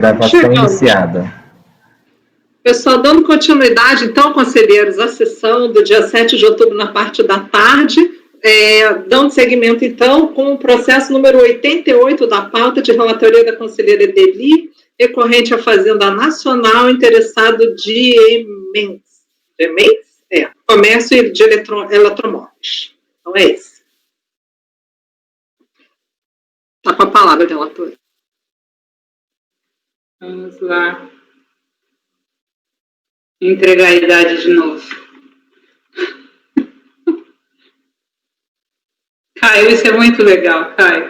Gravação iniciada. Pessoal, dando continuidade, então, conselheiros, à sessão do dia 7 de outubro, na parte da tarde, dando seguimento, então, com o processo número 88 da pauta de relatoria da conselheira Edeli, recorrente à Fazenda Nacional, interessado de comércio de eletromóveis. Então, é esse. Está com a palavra, relatora. Vamos lá. Entregar a idade de novo. Caio, isso é muito legal, Caio.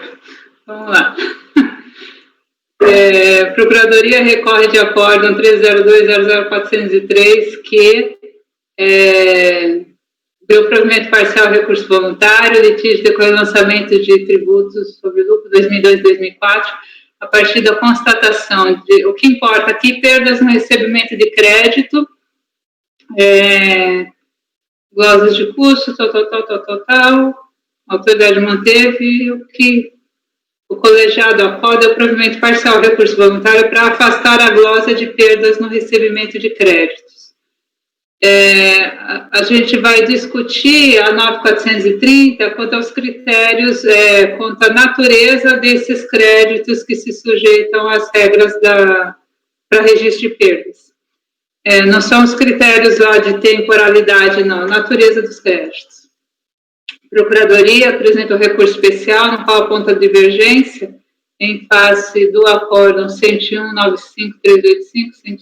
Vamos lá. Procuradoria recorre de acórdão 302.00403, que deu provimento parcial ao recurso voluntário, litígio decorrendo lançamento de tributos sobre lucro 2002 e 2004, a partir da constatação de, o que importa aqui, perdas no recebimento de crédito, glosas de custo, a autoridade manteve o que o colegiado acorda o provimento parcial ao recurso voluntário para afastar a glosa de perdas no recebimento de créditos. A gente vai discutir a 9430 quanto aos critérios, quanto à natureza desses créditos que se sujeitam às regras para registro de perdas. Não são os critérios lá de temporalidade, não, a natureza dos créditos. Procuradoria apresenta o recurso especial, no qual aponta a divergência em face do acórdão 101.95.385,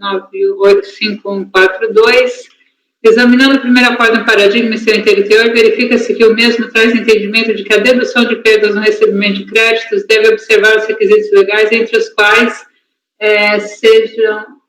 105.985.142. Examinando o primeiro acórdão paradigma em seu interior, verifica-se que o mesmo traz entendimento de que a dedução de perdas no recebimento de créditos deve observar os requisitos legais, entre os quais sejam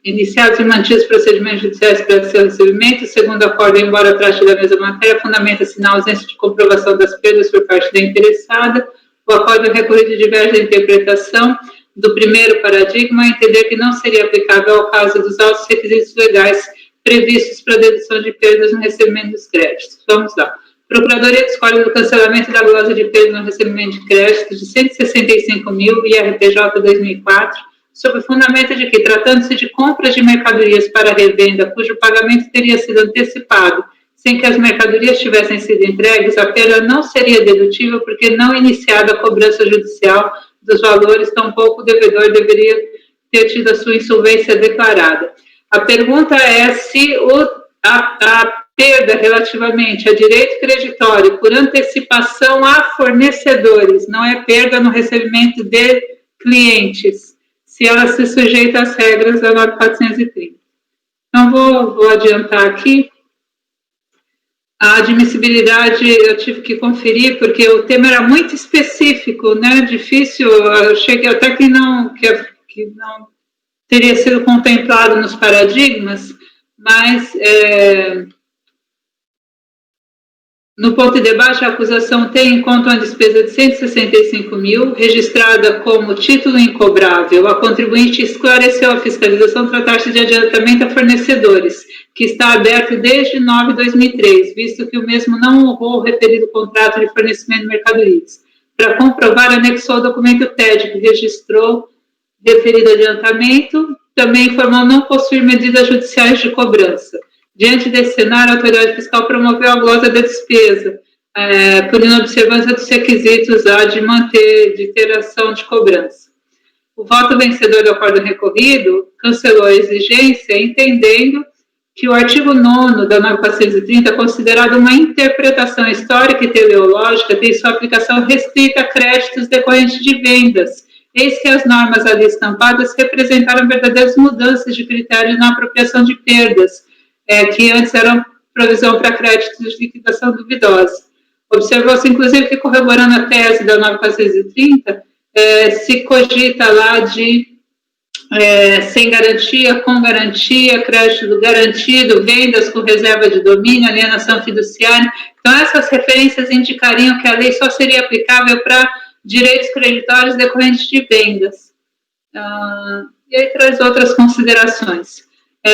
iniciados e mantidos procedimentos judiciais para seu recebimento. Segundo o acórdão, embora trate da mesma matéria, fundamenta-se na ausência de comprovação das perdas por parte da interessada. O acórdão recorrido diverge da interpretação do primeiro paradigma, a entender que não seria aplicável ao caso dos altos requisitos legais previstos para a dedução de perdas no recebimento dos créditos. Vamos lá. Procuradoria discorda do cancelamento da glosa de perdas no recebimento de créditos de 165 mil e RPJ 2004, sob o fundamento de que, tratando-se de compras de mercadorias para revenda, cujo pagamento teria sido antecipado, sem que as mercadorias tivessem sido entregues, a perda não seria dedutível porque não iniciada a cobrança judicial dos valores, tampouco o devedor deveria ter tido a sua insolvência declarada. A pergunta é se a perda relativamente a direito creditório por antecipação a fornecedores, não é perda no recebimento de clientes, se ela se sujeita às regras da 9430. Então, vou adiantar aqui. A admissibilidade eu tive que conferir, porque o tema era muito específico, né? Difícil, eu achei que até que não teria sido contemplado nos paradigmas, mas no ponto de debate, a acusação tem em conta uma despesa de 165 mil, registrada como título incobrável. A contribuinte esclareceu a fiscalização tratar-se de adiantamento a fornecedores, que está aberto desde 9 de 2003, visto que o mesmo não honrou o referido contrato de fornecimento de mercadorias. Para comprovar, anexou o documento TED, que registrou referido adiantamento, também informou não possuir medidas judiciais de cobrança. Diante desse cenário, a autoridade fiscal promoveu a glosa da despesa, por inobservância dos requisitos de ter ação de cobrança. O voto vencedor do acórdão recorrido cancelou a exigência, entendendo que o artigo 9º da 9430, considerado uma interpretação histórica e teleológica, tem sua aplicação restrita a créditos decorrentes de vendas, eis que as normas ali estampadas representaram verdadeiras mudanças de critério na apropriação de perdas, que antes eram provisão para créditos de liquidação duvidosa. Observou-se, inclusive, que corroborando a tese da 9430, se cogita lá de sem garantia, com garantia, crédito garantido, vendas com reserva de domínio, alienação fiduciária. Então, essas referências indicariam que a lei só seria aplicável para direitos creditórios decorrentes de vendas. E aí traz outras considerações.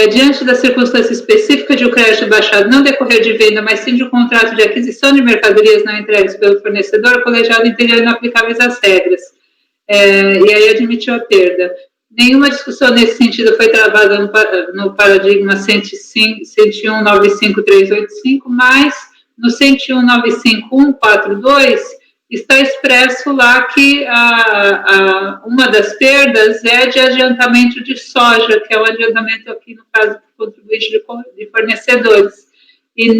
Diante da circunstância específica de o crédito baixado não decorrer de venda, mas sim de um contrato de aquisição de mercadorias não entregues pelo fornecedor, o colegiado entendeu inaplicáveis as regras. e aí admitiu a perda. Nenhuma discussão nesse sentido foi travada no paradigma 101.95.385, mas no 101.95.142 está expresso lá que uma das perdas é de adiantamento de soja, que é o adiantamento aqui no caso do contribuinte de fornecedores. E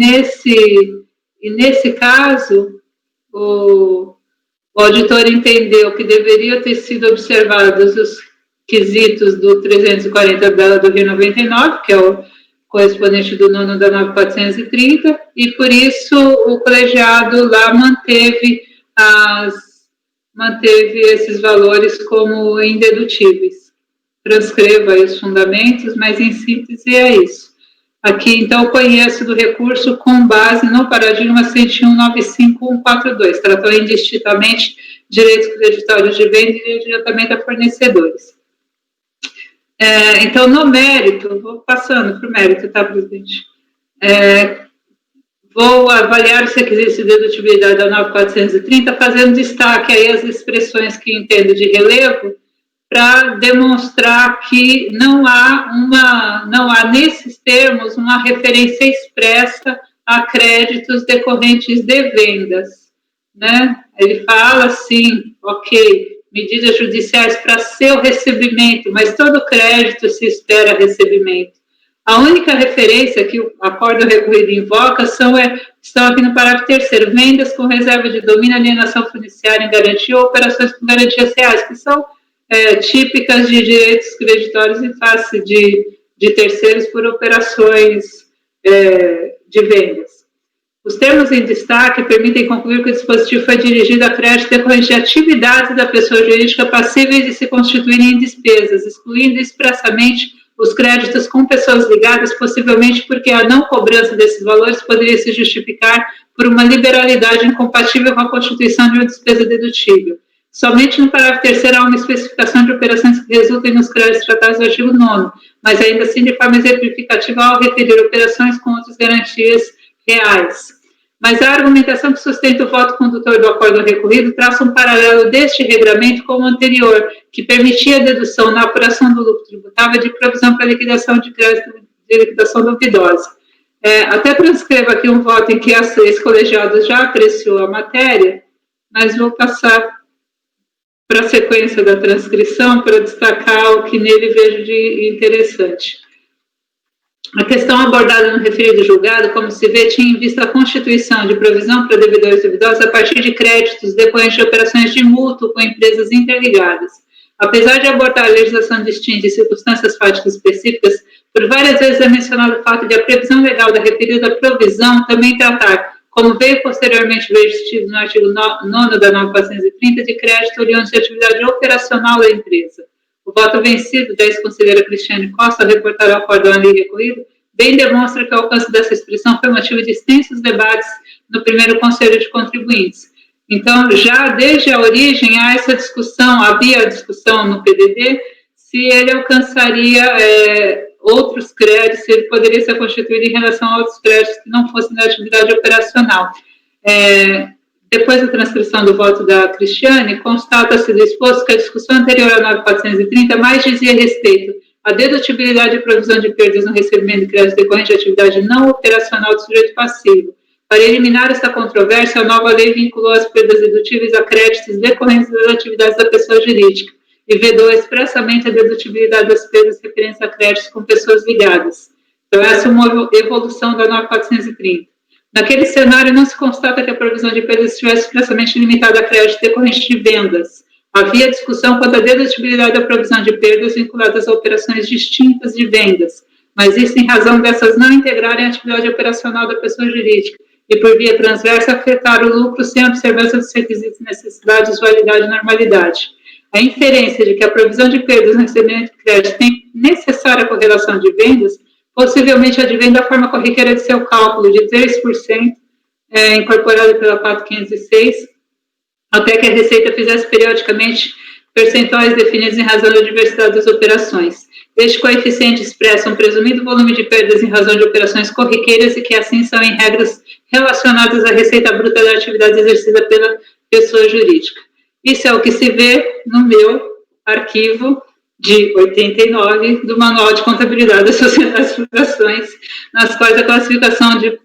nesse caso, o auditor entendeu que deveria ter sido observados os quesitos do 340 do Rio 99, que é o correspondente do nono da 9430, e por isso o colegiado lá manteve esses valores como indedutíveis. Transcreva aí os fundamentos, mas em síntese é isso. Aqui, então, conheço do recurso com base no paradigma 101.95.142, tratou indistintamente direitos creditórios de venda e adiantamento a fornecedores. Então, no mérito, vou passando para o mérito, tá, presidente? Vou avaliar os requisitos de dedutibilidade da 9430, fazendo destaque aí as expressões que entendo de relevo, para demonstrar que não há nesses termos uma referência expressa a créditos decorrentes de vendas, né? Ele fala assim, ok, medidas judiciais para seu recebimento, mas todo crédito se espera recebimento. A única referência que o acordo recorrido invoca estão aqui no parágrafo 3º, vendas com reserva de domínio, alienação fiduciária em garantia ou operações com garantias reais, que são típicas de direitos creditórios em face de terceiros por operações de vendas. Os termos em destaque permitem concluir que o dispositivo foi dirigido a crédito decorrente de atividades da pessoa jurídica passíveis de se constituírem em despesas, excluindo expressamente os créditos com pessoas ligadas, possivelmente porque a não cobrança desses valores poderia se justificar por uma liberalidade incompatível com a constituição de uma despesa dedutível. Somente no parágrafo 3º há uma especificação de operações que resultem nos créditos tratados no artigo 9º, mas ainda assim de forma exemplificativa ao referir operações com outras garantias reais. Mas a argumentação que sustenta o voto condutor do acordo recorrido traça um paralelo deste regramento com o anterior, que permitia a dedução na apuração do lucro tributável de provisão para liquidação de crédito de liquidação duvidosa. Até transcrevo aqui um voto em que esse colegiado já apreciou a matéria, mas vou passar para a sequência da transcrição para destacar o que nele vejo de interessante. A questão abordada no referido julgado, como se vê, tinha em vista a constituição de provisão para devedores duvidosos a partir de créditos decorrentes de operações de mútuo com empresas interligadas. Apesar de abordar a legislação distinta em circunstâncias fáticas específicas, por várias vezes é mencionado o fato de a previsão legal da referida provisão também tratar, como veio posteriormente vestido no artigo 9º da 9430, de crédito oriundo de atividade operacional da empresa. O voto vencido da ex-conselheira Cristiane Costa, ao reportar o acórdão ali recorrido, bem demonstra que o alcance dessa expressão foi motivo de extensos debates no primeiro Conselho de Contribuintes. Então, já desde a origem, havia a discussão no PDD, se ele alcançaria outros créditos, se ele poderia ser constituído em relação a outros créditos que não fossem da atividade operacional. Depois da transcrição do voto da Cristiane, constata-se do exposto que a discussão anterior à 9430 mais dizia respeito à dedutibilidade e provisão de perdas no recebimento de crédito decorrente de atividade não operacional do sujeito passivo. Para eliminar essa controvérsia, a nova lei vinculou as perdas dedutíveis a créditos decorrentes das atividades da pessoa jurídica e vedou expressamente a dedutibilidade das perdas referentes a créditos com pessoas ligadas. Então, essa é uma evolução da 9430. Naquele cenário, não se constata que a provisão de perdas estivesse expressamente limitada a crédito decorrente de vendas. Havia discussão quanto à dedutibilidade da provisão de perdas vinculadas a operações distintas de vendas, mas isso em razão dessas não integrarem a atividade operacional da pessoa jurídica e, por via transversa, afetar o lucro sem observância dos requisitos de necessidade, usualidade e normalidade. A inferência de que a provisão de perdas no recebimento de crédito tem necessária correlação de vendas possivelmente advém da forma corriqueira de seu cálculo de 3%, incorporado pela 4506, até que a Receita fizesse periodicamente percentuais definidos em razão da diversidade das operações. Este coeficiente expressa um presumido volume de perdas em razão de operações corriqueiras e que, assim, são em regras relacionadas à receita bruta da atividade exercida pela pessoa jurídica. Isso é o que se vê no meu arquivo de 89 do Manual de Contabilidade das Sociedades e Fundações, nas quais a classificação de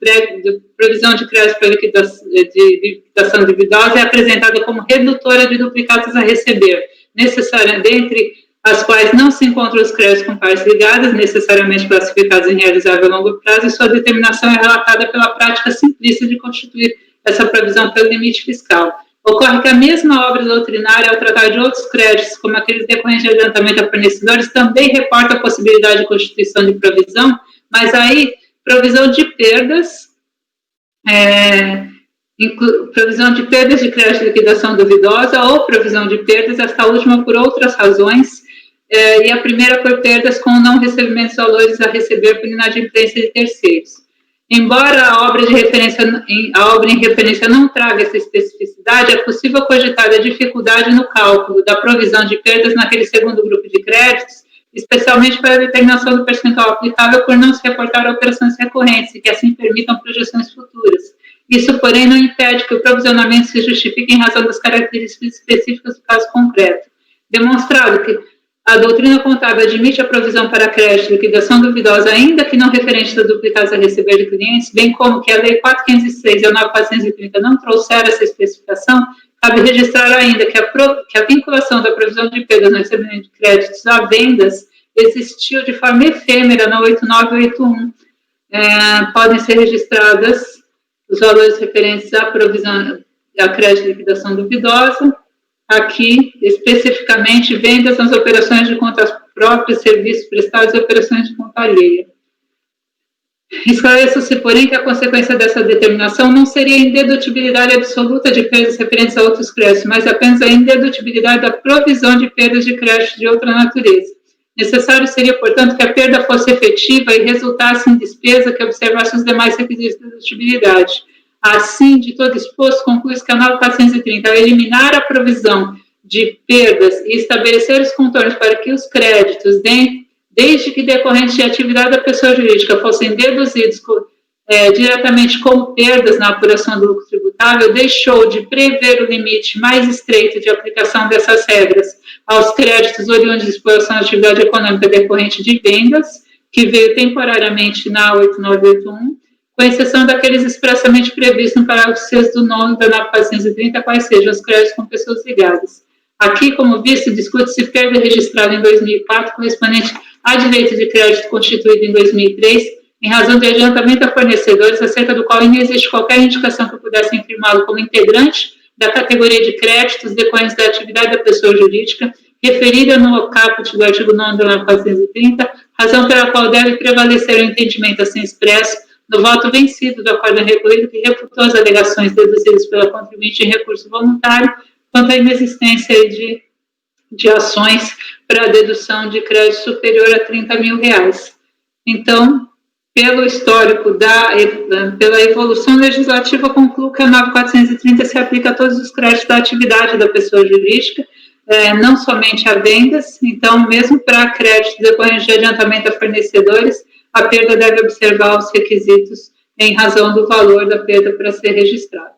provisão de crédito para liquidação duvidosa é apresentada como redutora de duplicados a receber, necessária, dentre as quais não se encontram os créditos com partes ligadas, necessariamente classificados em realizável a longo prazo, e sua determinação é relatada pela prática simplista de constituir essa provisão pelo limite fiscal. Ocorre que a mesma obra doutrinária, ao tratar de outros créditos, como aqueles decorrentes de adiantamento a fornecedores, também reporta a possibilidade de constituição de provisão, mas aí, provisão de perdas, provisão de perdas de crédito de liquidação duvidosa ou provisão de perdas, esta última por outras razões, e a primeira por perdas com não recebimento de valores a receber por inadimplência de terceiros. Embora a obra em referência não traga essa especificidade, é possível cogitar a dificuldade no cálculo da provisão de perdas naquele segundo grupo de créditos, especialmente para a determinação do percentual aplicável por não se reportar operações recorrentes e que assim permitam projeções futuras. Isso, porém, não impede que o provisionamento se justifique em razão das características específicas do caso concreto. Demonstrado que a doutrina contábil admite a provisão para crédito e liquidação duvidosa, ainda que não referente a duplicados a receber de clientes, bem como que a Lei 4.506 e a 9.430 não trouxeram essa especificação, cabe registrar ainda que a vinculação da provisão de perdas no recebimento de créditos a vendas existiu de forma efêmera na 8981. Podem ser registradas os valores referentes à provisão a crédito e liquidação duvidosa, aqui, especificamente, vendas nas operações de contas próprias, serviços prestados e operações de conta alheia. Esclareça-se, porém, que a consequência dessa determinação não seria a indedutibilidade absoluta de perdas referentes a outros créditos, mas apenas a indedutibilidade da provisão de perdas de crédito de outra natureza. Necessário seria, portanto, que a perda fosse efetiva e resultasse em despesa que observasse os demais requisitos de dedutibilidade. Assim, de todo exposto, conclui-se que a 9.430, ao eliminar a provisão de perdas e estabelecer os contornos para que os créditos, desde que decorrentes de atividade da pessoa jurídica, fossem deduzidos diretamente como perdas na apuração do lucro tributável, deixou de prever o limite mais estreito de aplicação dessas regras aos créditos oriundos de exploração da atividade econômica decorrente de vendas, que veio temporariamente na 8981, com exceção daqueles expressamente previstos no parágrafo 6º do 9 da 9.430, quais sejam os créditos com pessoas ligadas. Aqui, como visto, discute-se perda registrada em 2004, correspondente a direito de crédito constituído em 2003, em razão de adiantamento a fornecedores, acerca do qual não existe qualquer indicação que pudesse infirmá-lo como integrante da categoria de créditos decorrentes da atividade da pessoa jurídica, referida no caput do artigo 9 da 9.430, razão pela qual deve prevalecer o entendimento assim expresso no voto vencido do acórdão recorrido que refutou as alegações deduzidas pela contribuinte em recurso voluntário quanto à inexistência de ações para a dedução de crédito superior a R$30 mil. Então, pelo histórico pela evolução legislativa, concluo que a 9.430 se aplica a todos os créditos da atividade da pessoa jurídica, não somente a vendas. Então, mesmo para créditos decorrentes de adiantamento a fornecedores, a perda deve observar os requisitos em razão do valor da perda para ser registrada.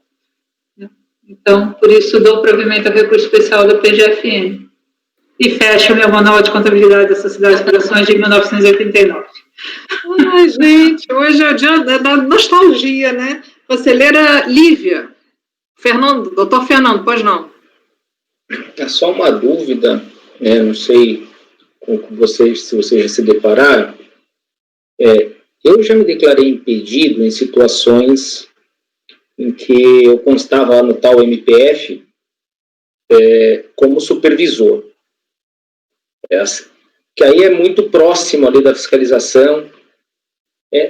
Então, por isso, dou provimento ao recurso especial da PGFN. E fecho o meu Manual de Contabilidade das Sociedades e Fundações de 1989. Ai, gente, hoje é o dia da nostalgia, né? Conselheira Lívia. Fernando, doutor Fernando, pois não? É só uma dúvida, não sei com vocês, se vocês já se depararam. Eu já me declarei impedido em situações em que eu constava lá no tal MPF como supervisor. Que aí é muito próximo ali da fiscalização.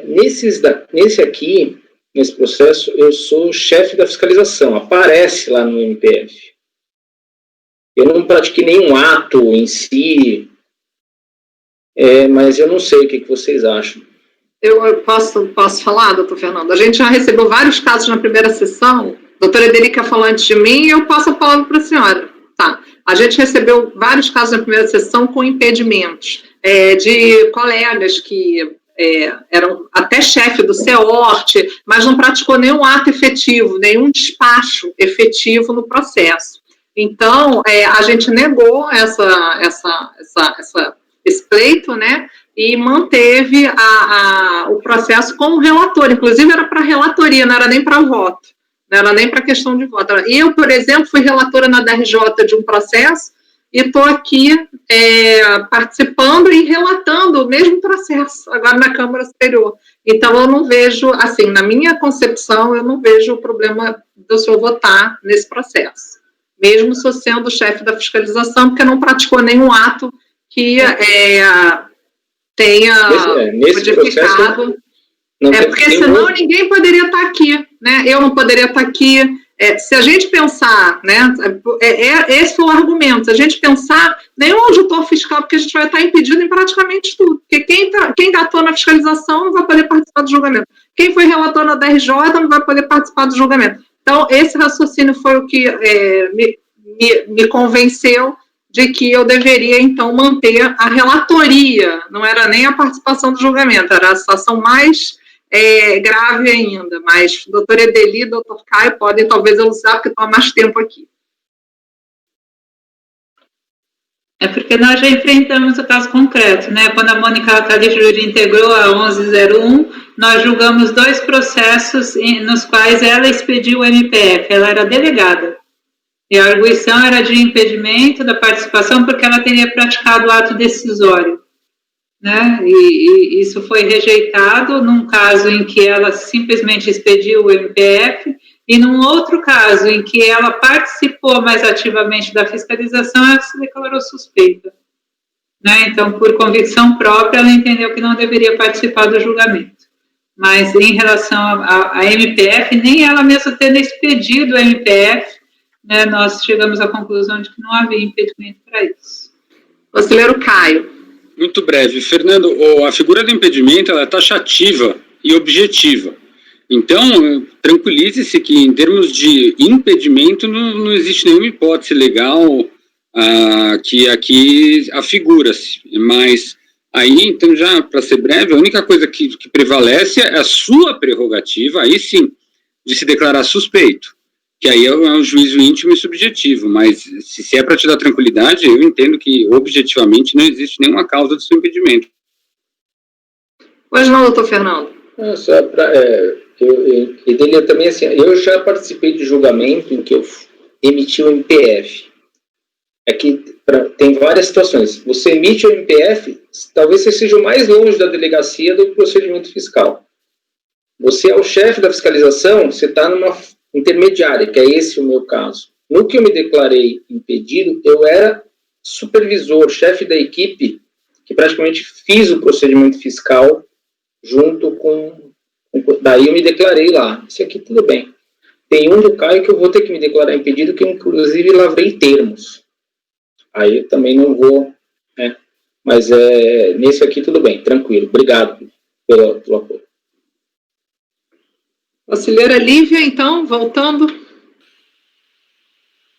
Nesse aqui, nesse processo, eu sou chefe da fiscalização, aparece lá no MPF. Eu não pratiquei nenhum ato em si, mas eu não sei o que vocês acham. Eu posso falar, doutor Fernando? A gente já recebeu vários casos na primeira sessão. A doutora Ederica falou antes de mim e eu passo a palavra para a senhora. Tá. A gente recebeu vários casos na primeira sessão com impedimentos de colegas que eram até chefe do CEORT, mas não praticou nenhum ato efetivo, nenhum despacho efetivo no processo. Então, a gente negou esse pleito, né, e manteve o processo com o relator. Inclusive, era para relatoria, não era nem para voto, não era nem para questão de voto. Eu, por exemplo, fui relatora na DRJ de um processo e estou aqui participando e relatando o mesmo processo, agora na Câmara Superior. Então, eu não vejo, assim, na minha concepção, eu não vejo o problema do senhor votar nesse processo, mesmo só sendo chefe da fiscalização, porque não praticou nenhum ato que tenha modificado. Porque senão ninguém poderia estar aqui, né? Eu não poderia estar aqui. Se a gente pensar, né? Esse foi o argumento. Se a gente pensar, nenhum auditor fiscal, porque a gente vai estar impedido em praticamente tudo. Porque quem atuou na fiscalização não vai poder participar do julgamento. Quem foi relator na DRJ não vai poder participar do julgamento. Então, esse raciocínio foi o que me convenceu de que eu deveria, então, manter a relatoria, não era nem a participação do julgamento, era a situação mais grave ainda, mas doutor Edeli e doutor Caio podem talvez elucidar, porque estão há mais tempo aqui. Porque nós já enfrentamos o caso concreto, né? Quando a Mônica Calixto integrou a 1101, nós julgamos 2 processos nos quais ela expediu o MPF, ela era delegada. E a arguição era de impedimento da participação porque ela teria praticado o ato decisório, né? E isso foi rejeitado num caso em que ela simplesmente expediu o MPF e num outro caso em que ela participou mais ativamente da fiscalização, ela se declarou suspeita, né? Então, por convicção própria, ela entendeu que não deveria participar do julgamento. Mas em relação a MPF, nem ela mesma tendo expedido o MPF, né, nós chegamos à conclusão de que não havia impedimento para isso. Conselheiro Caio. Muito breve. Fernando, a figura do impedimento ela é taxativa e objetiva. Então, tranquilize-se que em termos de impedimento não existe nenhuma hipótese legal que aqui afigura-se. Mas aí, então, já para ser breve, a única coisa que prevalece é a sua prerrogativa, aí sim, de se declarar suspeito. Que aí é um juízo íntimo e subjetivo, mas se é para te dar tranquilidade, eu entendo que objetivamente não existe nenhuma causa do seu impedimento. Pois não, doutor Fernando? Só para... eu também, assim, eu já participei de julgamento em que eu emiti o MPF. Tem várias situações. Você emite o MPF, talvez você seja o mais longe da delegacia do procedimento fiscal. Você é o chefe da fiscalização, você está numa intermediária, que é esse o meu caso. No que eu me declarei impedido, eu era supervisor, chefe da equipe, que praticamente fiz o procedimento fiscal junto com... Daí eu me declarei lá. Isso aqui tudo bem. Tem um do Caio que eu vou ter que me declarar impedido, que eu inclusive lavrei termos. Aí eu também não vou... né? Mas nesse aqui tudo bem, tranquilo. Obrigado pelo apoio. Conselheira Lívia, então, voltando.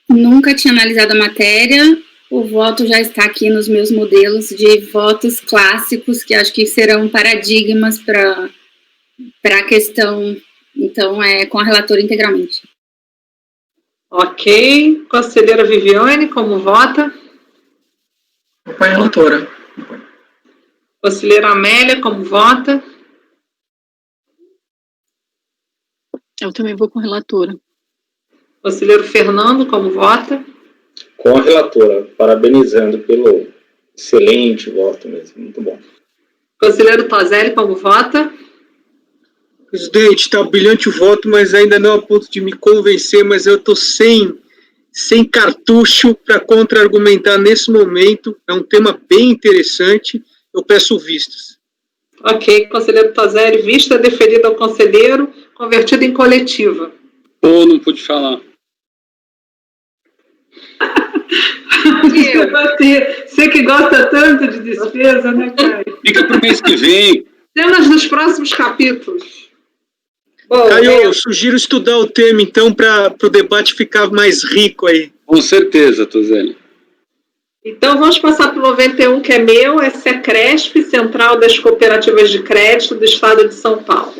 Nunca tinha analisado a matéria, o voto já está aqui nos meus modelos de votos clássicos, que acho que serão paradigmas para a questão, então, com a relatora integralmente. Ok. Conselheira Viviane, como vota? Acompanho a relatora. Conselheira Amélia, como vota? Eu também vou com a relatora. Conselheiro Fernando, como vota? Com a relatora, parabenizando pelo excelente voto mesmo, muito bom. Conselheiro Tozelli, como vota? Presidente, está brilhante o voto, mas ainda não a ponto de me convencer, mas eu estou sem cartucho para contra-argumentar nesse momento. É um tema bem interessante, eu peço vistas. Ok, conselheiro Tozelli, vista deferida ao conselheiro, convertida em coletiva. Não pude falar. Você que gosta tanto de despesa, né, Caio? Fica para o mês que vem. Cenas dos próximos capítulos. Bom, Caio, eu sugiro estudar o tema, então, para o debate ficar mais rico aí. Com certeza, Tozelli. Então, vamos passar para o 91, que é meu, é Secresp, Central das Cooperativas de Crédito do Estado de São Paulo.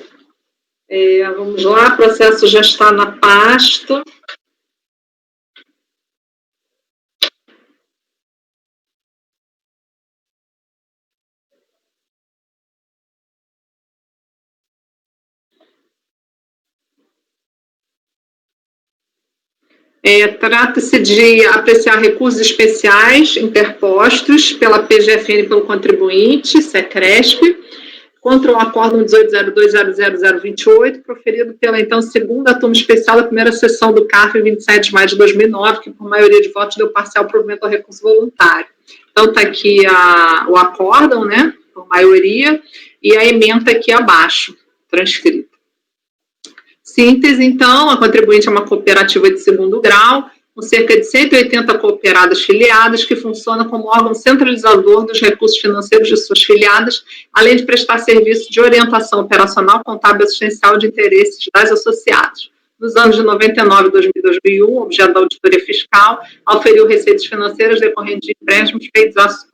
Vamos lá, o processo já está na pasta. Trata-se de apreciar recursos especiais interpostos pela PGFN pelo contribuinte, SECRESP, contra o acórdão 1802000028, proferido pela, então, segunda turma especial da primeira sessão do CARF, 27 de maio de 2009, que, por maioria de votos, deu parcial provimento ao recurso voluntário. Então, está aqui o acórdão, né, por maioria, e a ementa aqui abaixo, transcrita. Síntese, então, a contribuinte é uma cooperativa de segundo grau, com cerca de 180 cooperadas filiadas, que funciona como órgão centralizador dos recursos financeiros de suas filiadas, além de prestar serviço de orientação operacional, contábil e assistencial de interesses das associadas. Nos anos de 99, 2000 e 2001, objeto da auditoria fiscal, auferiu receitas financeiras decorrentes de empréstimos feitos às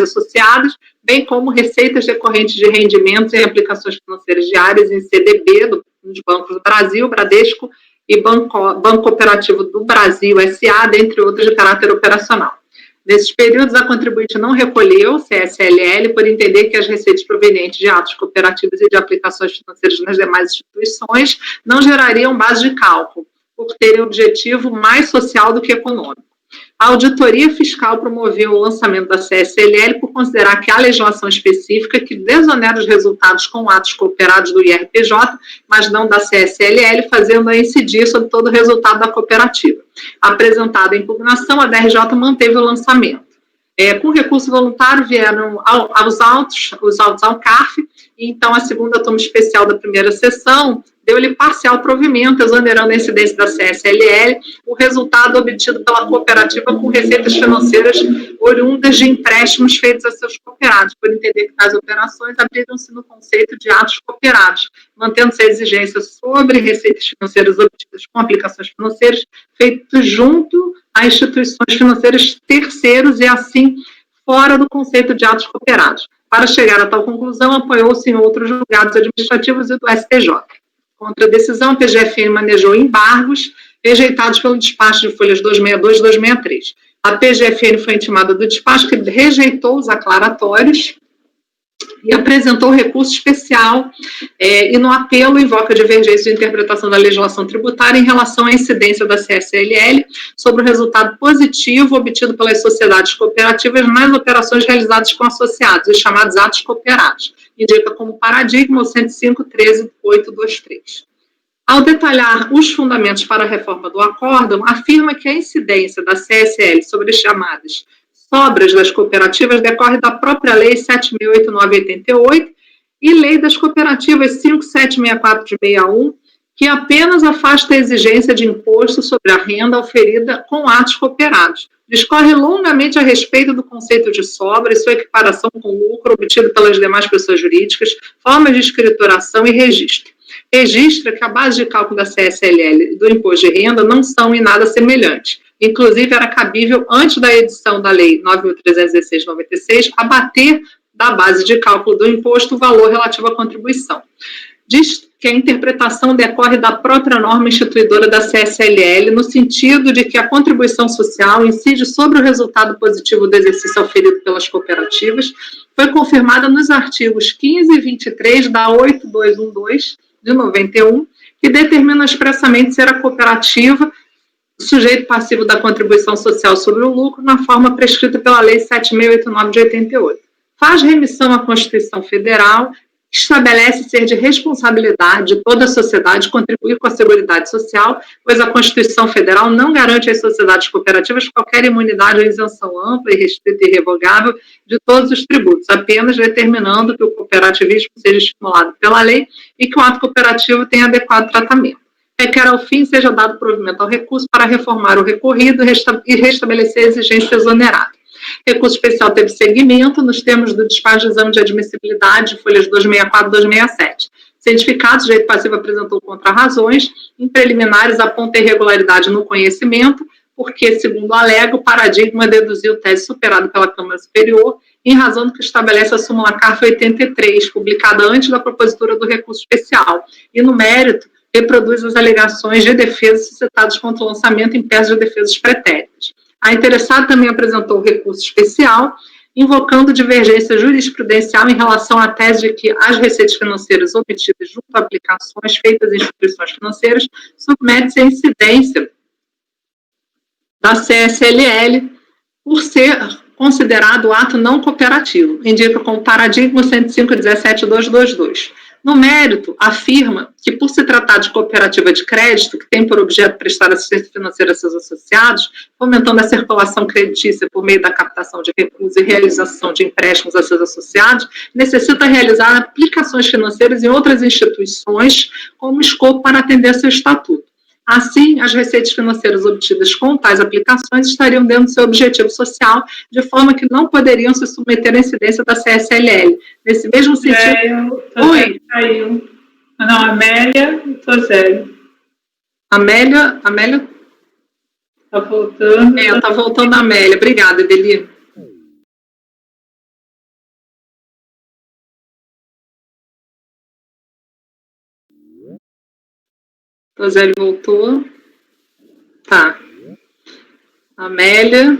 associadas, bem como receitas decorrentes de rendimentos em aplicações financeiras diárias em CDB, dos bancos do Brasil, Bradesco e Banco Cooperativo do Brasil, S.A., dentre outros de caráter operacional. Nesses períodos, a contribuinte não recolheu CSLL por entender que as receitas provenientes de atos cooperativos e de aplicações financeiras nas demais instituições não gerariam base de cálculo, por terem objetivo mais social do que econômico. A auditoria fiscal promoveu o lançamento da CSLL por considerar que há legislação específica que desonera os resultados com atos cooperados do IRPJ, mas não da CSLL, fazendo-a incidir sobre todo o resultado da cooperativa. Apresentada a impugnação, a DRJ manteve o lançamento. Com recurso voluntário vieram os autos ao CARF, e então a segunda turma especial da primeira sessão deu-lhe parcial provimento, exonerando a incidência da CSLL, o resultado obtido pela cooperativa com receitas financeiras oriundas de empréstimos feitos a seus cooperados, por entender que tais operações abriram-se no conceito de atos cooperados, mantendo-se a exigência sobre receitas financeiras obtidas com aplicações financeiras feitas junto a instituições financeiras terceiros e, assim, fora do conceito de atos cooperados. Para chegar a tal conclusão, apoiou-se em outros julgados administrativos e do STJ. Contra a decisão, a PGFN manejou embargos rejeitados pelo despacho de folhas 262 e 263. A PGFN foi intimada do despacho que rejeitou os aclaratórios e apresentou recurso especial e no apelo invoca divergência de interpretação da legislação tributária em relação à incidência da CSLL sobre o resultado positivo obtido pelas sociedades cooperativas nas operações realizadas com associados, os chamados atos cooperados. Indica como paradigma o 105.13.823. Ao detalhar os fundamentos para a reforma do acórdão, afirma que a incidência da CSL sobre as chamadas sobras das cooperativas decorre da própria Lei 7.089/88 e Lei das Cooperativas 5.764 de 61, que apenas afasta a exigência de imposto sobre a renda oferida com atos cooperados. Discorre longamente a respeito do conceito de sobra e sua equiparação com lucro obtido pelas demais pessoas jurídicas, formas de escrituração e registro. Registra que a base de cálculo da CSLL e do imposto de renda não são em nada semelhantes. Inclusive, era cabível, antes da edição da Lei 9.316/96, abater da base de cálculo do imposto o valor relativo à contribuição. Diz que a interpretação decorre da própria norma instituidora da CSLL, no sentido de que a contribuição social incide sobre o resultado positivo do exercício auferido pelas cooperativas, foi confirmada nos artigos 15 e 23 da 8212 de 91, que determina expressamente ser a cooperativa sujeito passivo da contribuição social sobre o lucro na forma prescrita pela Lei 7.089 de 88. Faz remissão à Constituição Federal, estabelece ser de responsabilidade de toda a sociedade contribuir com a Seguridade Social, pois a Constituição Federal não garante às sociedades cooperativas qualquer imunidade ou isenção ampla e restrita e irrevogável de todos os tributos, apenas determinando que o cooperativismo seja estimulado pela lei e que o ato cooperativo tenha adequado tratamento. Requer, ao fim, seja dado provimento ao recurso para reformar o recorrido e restabelecer a exigência exonerada. Recurso especial teve seguimento nos termos do despacho de exame de admissibilidade, folhas 264 e 267. Cientificado, o sujeito passivo apresentou contrarrazões, em preliminares aponta irregularidade no conhecimento, porque, segundo alega, o paradigma deduziu tese superada pela Câmara Superior, em razão do que estabelece a súmula CARF 83, publicada antes da propositura do recurso especial, e, no mérito, reproduz as alegações de defesa suscitadas contra o lançamento em peças de defesas pretéritas. A interessada também apresentou o recurso especial, invocando divergência jurisprudencial em relação à tese de que as receitas financeiras obtidas junto a aplicações feitas em instituições financeiras submetem-se à incidência da CSLL, por ser considerado ato não cooperativo, indica como paradigma 105.17.222. No mérito, afirma que, por se tratar de cooperativa de crédito, que tem por objeto prestar assistência financeira a seus associados, fomentando a circulação creditícia por meio da captação de recursos e realização de empréstimos a seus associados, necessita realizar aplicações financeiras em outras instituições como escopo para atender seu estatuto. Assim, as receitas financeiras obtidas com tais aplicações estariam dentro do seu objetivo social, de forma que não poderiam se submeter à incidência da CSLL. Nesse mesmo sentido... Oi? Caiu. Não, Amélia e Tosélio. Amélia... Tá voltando. Tá voltando a Amélia. Obrigada, Edeli. Tosélio voltou. Tá. Amélia.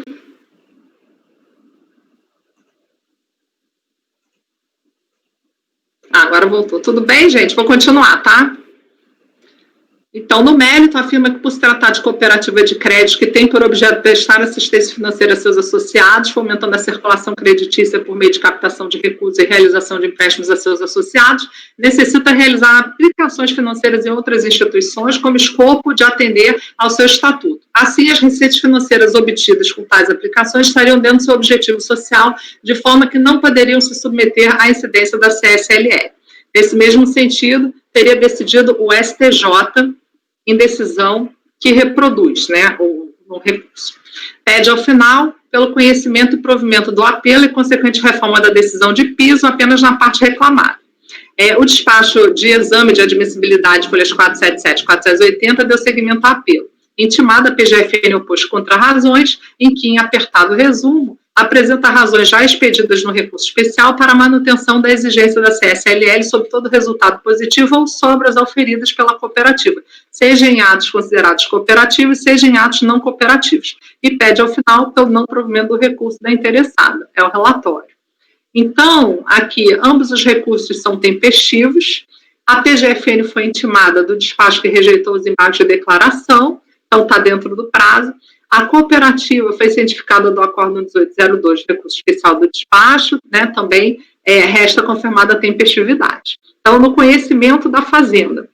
Agora voltou. Tudo bem, gente? Vou continuar, tá? Então, no mérito, afirma que, por se tratar de cooperativa de crédito que tem por objeto prestar assistência financeira a seus associados, fomentando a circulação creditícia por meio de captação de recursos e realização de empréstimos a seus associados, necessita realizar aplicações financeiras em outras instituições como escopo de atender ao seu estatuto. Assim, as receitas financeiras obtidas com tais aplicações estariam dentro do seu objetivo social, de forma que não poderiam se submeter à incidência da CSLL. Nesse mesmo sentido, teria decidido o STJ em decisão que reproduz, né, o recurso. Pede ao final, pelo conhecimento e provimento do apelo e consequente reforma da decisão de piso apenas na parte reclamada. O despacho de exame de admissibilidade, folhas 477 e 480, deu seguimento ao apelo. Intimada, a PGFN opôs contra razões, em que, em apertado resumo, apresenta razões já expedidas no recurso especial para a manutenção da exigência da CSLL sobre todo resultado positivo ou sobras auferidas pela cooperativa, seja em atos considerados cooperativos, seja em atos não cooperativos, e pede ao final pelo não provimento do recurso da interessada, é o relatório. Então, aqui, ambos os recursos são tempestivos, a PGFN foi intimada do despacho que rejeitou os embargos de declaração, então está dentro do prazo. A cooperativa foi cientificada do acordo 1802, recurso especial do despacho, né, também resta confirmada a tempestividade. Então, no conhecimento da Fazenda,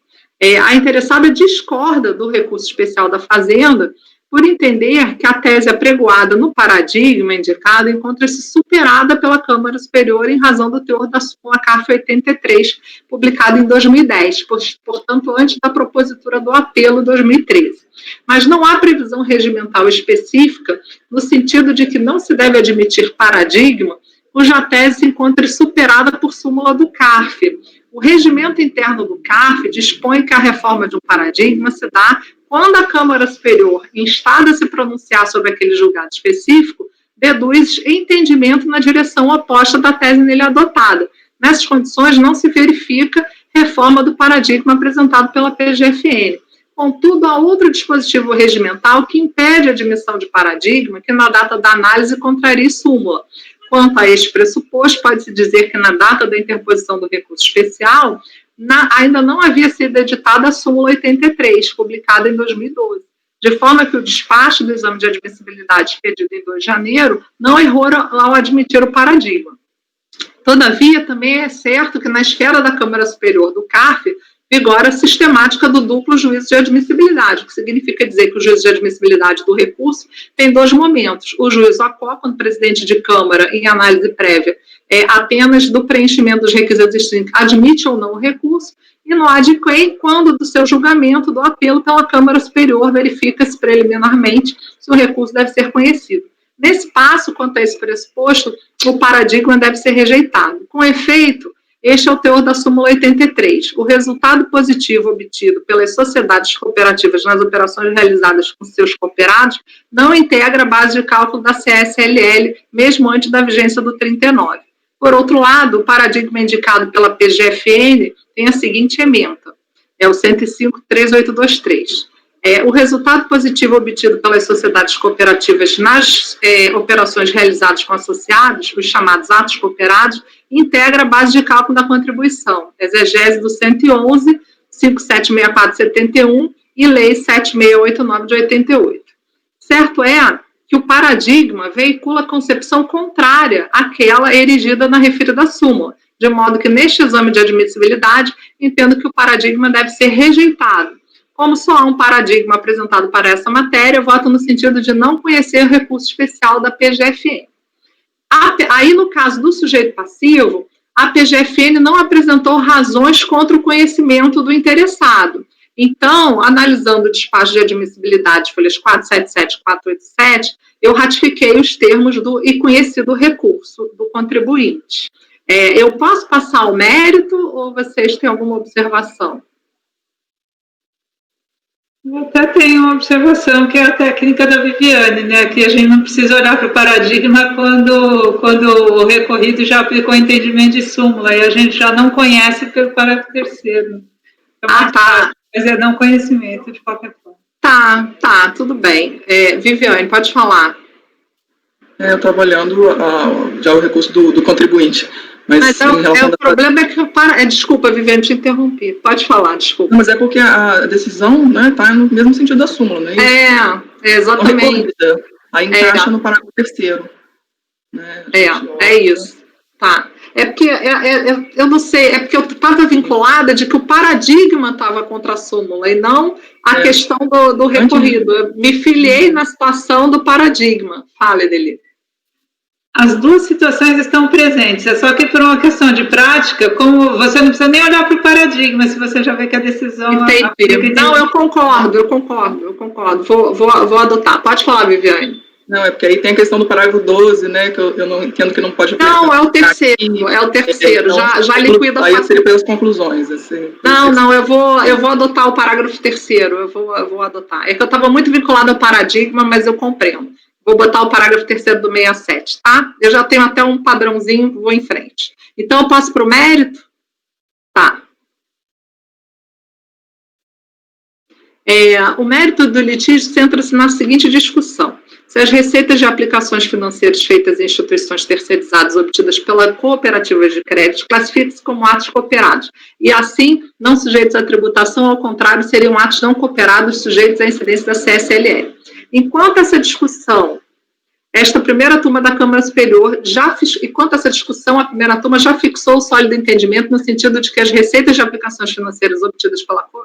a interessada discorda do recurso especial da Fazenda por entender que a tese apregoada no paradigma indicado encontra-se superada pela Câmara Superior em razão do teor da súmula CARF 83, publicada em 2010, portanto, antes da propositura do apelo 2013. Mas não há previsão regimental específica no sentido de que não se deve admitir paradigma cuja tese se encontre superada por súmula do CARF. O regimento interno do CARF dispõe que a reforma de um paradigma se dá quando a Câmara Superior, instada a se pronunciar sobre aquele julgado específico, deduz entendimento na direção oposta da tese nele adotada. Nessas condições, não se verifica reforma do paradigma apresentado pela PGFN. Contudo, há outro dispositivo regimental que impede a admissão de paradigma que, na data da análise, contraria súmula. Quanto a este pressuposto, pode-se dizer que, na data da interposição do recurso especial, ainda não havia sido editada a súmula 83, publicada em 2012, de forma que o despacho do exame de admissibilidade expedido em 2 de janeiro não errou ao admitir o paradigma. Todavia, também é certo que na esfera da Câmara Superior do CARF vigora a sistemática do duplo juízo de admissibilidade, o que significa dizer que o juízo de admissibilidade do recurso tem 2 momentos. O juízo a qual, quando o presidente de Câmara, em análise prévia, apenas do preenchimento dos requisitos extrínsecos, admite ou não o recurso, e no ad quem, quando do seu julgamento do apelo pela Câmara Superior, verifica-se preliminarmente se o recurso deve ser conhecido. Nesse passo, quanto a esse pressuposto, o paradigma deve ser rejeitado. Com efeito, este é o teor da súmula 83. O resultado positivo obtido pelas sociedades cooperativas nas operações realizadas com seus cooperados não integra a base de cálculo da CSLL, mesmo antes da vigência do 39. Por outro lado, o paradigma indicado pela PGFN tem a seguinte ementa, é o 105.3823. O resultado positivo obtido pelas sociedades cooperativas nas operações realizadas com associados, os chamados atos cooperados, integra a base de cálculo da contribuição, exegese do 111, 5764/71 e lei 7689 de 88. Certo é que o paradigma veicula concepção contrária àquela erigida na referida súmula, de modo que, neste exame de admissibilidade, entendo que o paradigma deve ser rejeitado. Como só há um paradigma apresentado para essa matéria, eu voto no sentido de não conhecer o recurso especial da PGFN. Aí, no caso do sujeito passivo, a PGFN não apresentou razões contra o conhecimento do interessado. Então, analisando o despacho de admissibilidade, folhas 477 e 487, eu ratifiquei os termos e conheci do recurso do contribuinte. Eu posso passar ao mérito ou vocês têm alguma observação? Eu até tenho uma observação, que é a técnica da Viviane, né? Que a gente não precisa olhar para o paradigma quando o recorrido já aplicou entendimento de súmula, e a gente já não conhece pelo parágrafo 3º. Tá. Mas é não conhecimento, de qualquer forma. Tá, tudo bem. Viviane, pode falar. Eu estava olhando já o recurso do contribuinte. Mas o problema é que desculpa, Viviane, te interrompi. Pode falar, desculpa. Não, mas é porque a decisão está no mesmo sentido da súmula, não é isso? Exatamente. Aí encaixa no parágrafo 3º. Né? É isso. Tá. É porque, eu não sei, é porque eu estava vinculada de que o paradigma estava contra a súmula e não a questão do recorrido. Eu me filiei na situação do paradigma. Fala, Edeli. As duas situações estão presentes, é só que por uma questão de prática, como você não precisa nem olhar para o paradigma, se você já vê que a decisão... Entendi. Não, eu concordo. Vou adotar. Pode falar, Viviane. Não, é porque aí tem a questão do parágrafo 12, né, que eu não entendo que não pode... Não, é o terceiro, já liquida... Aí seria pelas conclusões, assim... Não, eu vou adotar o parágrafo 3º, eu vou adotar. É que eu estava muito vinculada ao paradigma, mas eu compreendo. Vou botar o parágrafo 3º do 67, tá? Eu já tenho até um padrãozinho, vou em frente. Então, eu passo para o mérito? Tá. O mérito do litígio centra-se na seguinte discussão. Se as receitas de aplicações financeiras feitas em instituições terceirizadas obtidas pela cooperativa de crédito classificam-se como atos cooperados e, assim, não sujeitos à tributação, ao contrário, seriam atos não cooperados sujeitos à incidência da CSLL. Enquanto essa discussão, esta primeira turma da Câmara Superior enquanto essa discussão, a primeira turma já fixou o sólido entendimento no sentido de que as receitas de aplicações financeiras obtidas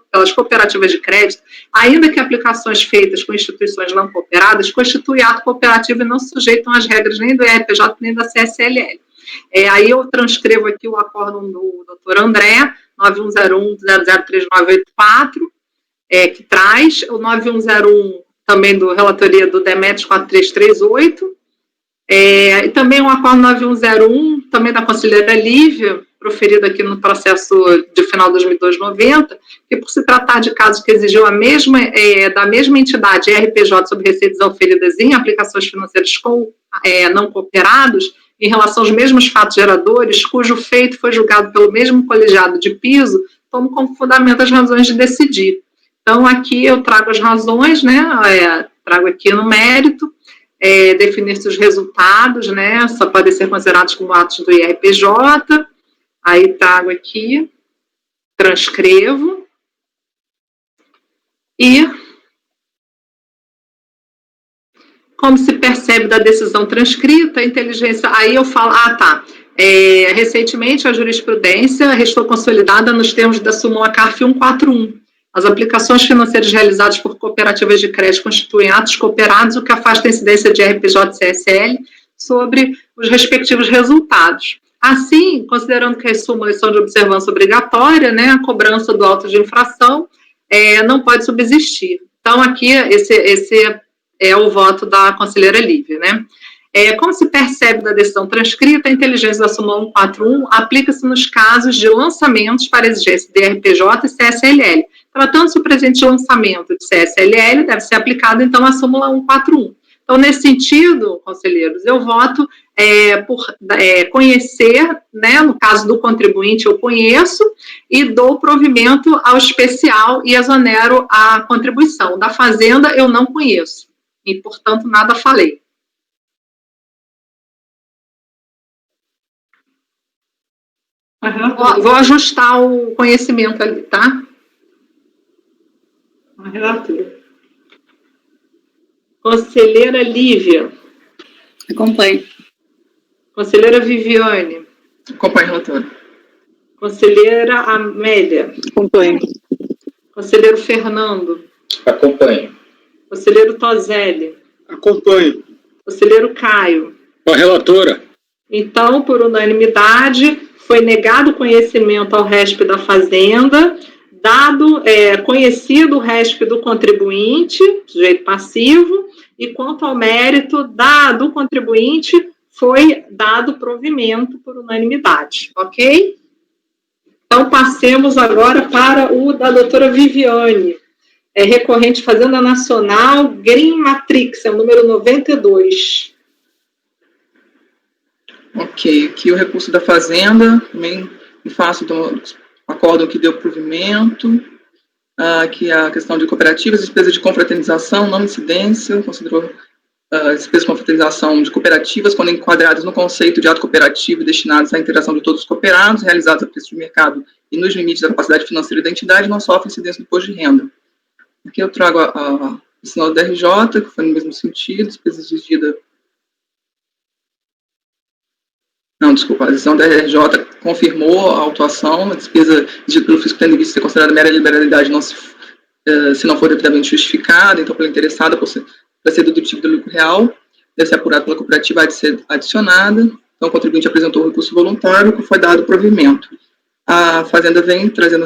pelas cooperativas de crédito, ainda que aplicações feitas com instituições não cooperadas, constituem ato cooperativo e não se sujeitam às regras nem do IRPJ nem da CSLL. Aí eu transcrevo aqui o acórdão do Dr. André, 9101-003984, que traz o 9101 também do relatoria do Demetrios 4338, e também o acordo 9101, também da conselheira Lívia, proferido aqui no processo de final de 2002-90, que por se tratar de casos que exigiu da mesma entidade RPJ sobre receitas auferidas em aplicações financeiras não cooperados, em relação aos mesmos fatos geradores, cujo feito foi julgado pelo mesmo colegiado de piso, tomo como fundamento as razões de decidir. Então, aqui eu trago as razões, né, trago aqui no mérito, definir-se os resultados, né, só podem ser considerados como atos do IRPJ, aí trago aqui, transcrevo, e, como se percebe da decisão transcrita, a inteligência, aí eu falo, recentemente a jurisprudência restou consolidada nos termos da súmula CARF 141, as aplicações financeiras realizadas por cooperativas de crédito constituem atos cooperados, o que afasta a incidência de RPJ e CSL sobre os respectivos resultados. Assim, considerando que as súmulas são de observância obrigatória, né, a cobrança do auto de infração não pode subsistir. Então, aqui, esse é o voto da conselheira Lívia, né? Como se percebe da decisão transcrita, a inteligência da súmula 141 aplica-se nos casos de lançamentos para exigência de RPJ e CSLL. Tratando-se o presente lançamento de CSLL, deve ser aplicado, então, a súmula 141. Então, nesse sentido, conselheiros, eu voto por conhecer, né, no caso do contribuinte, eu conheço e dou provimento ao especial e exonero a contribuição. Da fazenda, eu não conheço e, portanto, nada falei. Vou ajustar o conhecimento ali, tá? A relatora. Conselheira Lívia. Acompanho. Conselheira Viviane. Acompanho, relatora. Conselheira Amélia. Acompanho. Conselheiro Fernando. Acompanho. Conselheiro Tozelli. Acompanho. Conselheiro Caio. Com a relatora. Então, por unanimidade, foi negado conhecimento ao RESP da Fazenda, conhecido o RESP do contribuinte, sujeito passivo, e quanto ao mérito do contribuinte, foi dado provimento por unanimidade, ok? Então, passemos agora para o da doutora Viviane, recorrente Fazenda Nacional, Green Matrix, é o número 92. Ok, aqui o recurso da Fazenda, também me faço do acórdão que deu provimento, aqui a questão de cooperativas, despesa de confraternização, não incidência, considerou despesas de confraternização de cooperativas, quando enquadradas no conceito de ato cooperativo destinados à interação de todos os cooperados, realizados a preço de mercado e nos limites da capacidade financeira da entidade, não sofre incidência do imposto de renda. Aqui eu trago a decisão da DRJ, que foi no mesmo sentido, despesa exigida. Não, desculpa, a decisão da DRJ confirmou a autuação, a despesa exigida pelo fisco tendo visto ser considerada mera liberalidade se não for devidamente justificada, então pela interessada, para ser dedutível do lucro real, deve ser apurado pela cooperativa, há de ser adicionada. Então, o contribuinte apresentou o recurso voluntário, que foi dado provimento. A Fazenda vem trazendo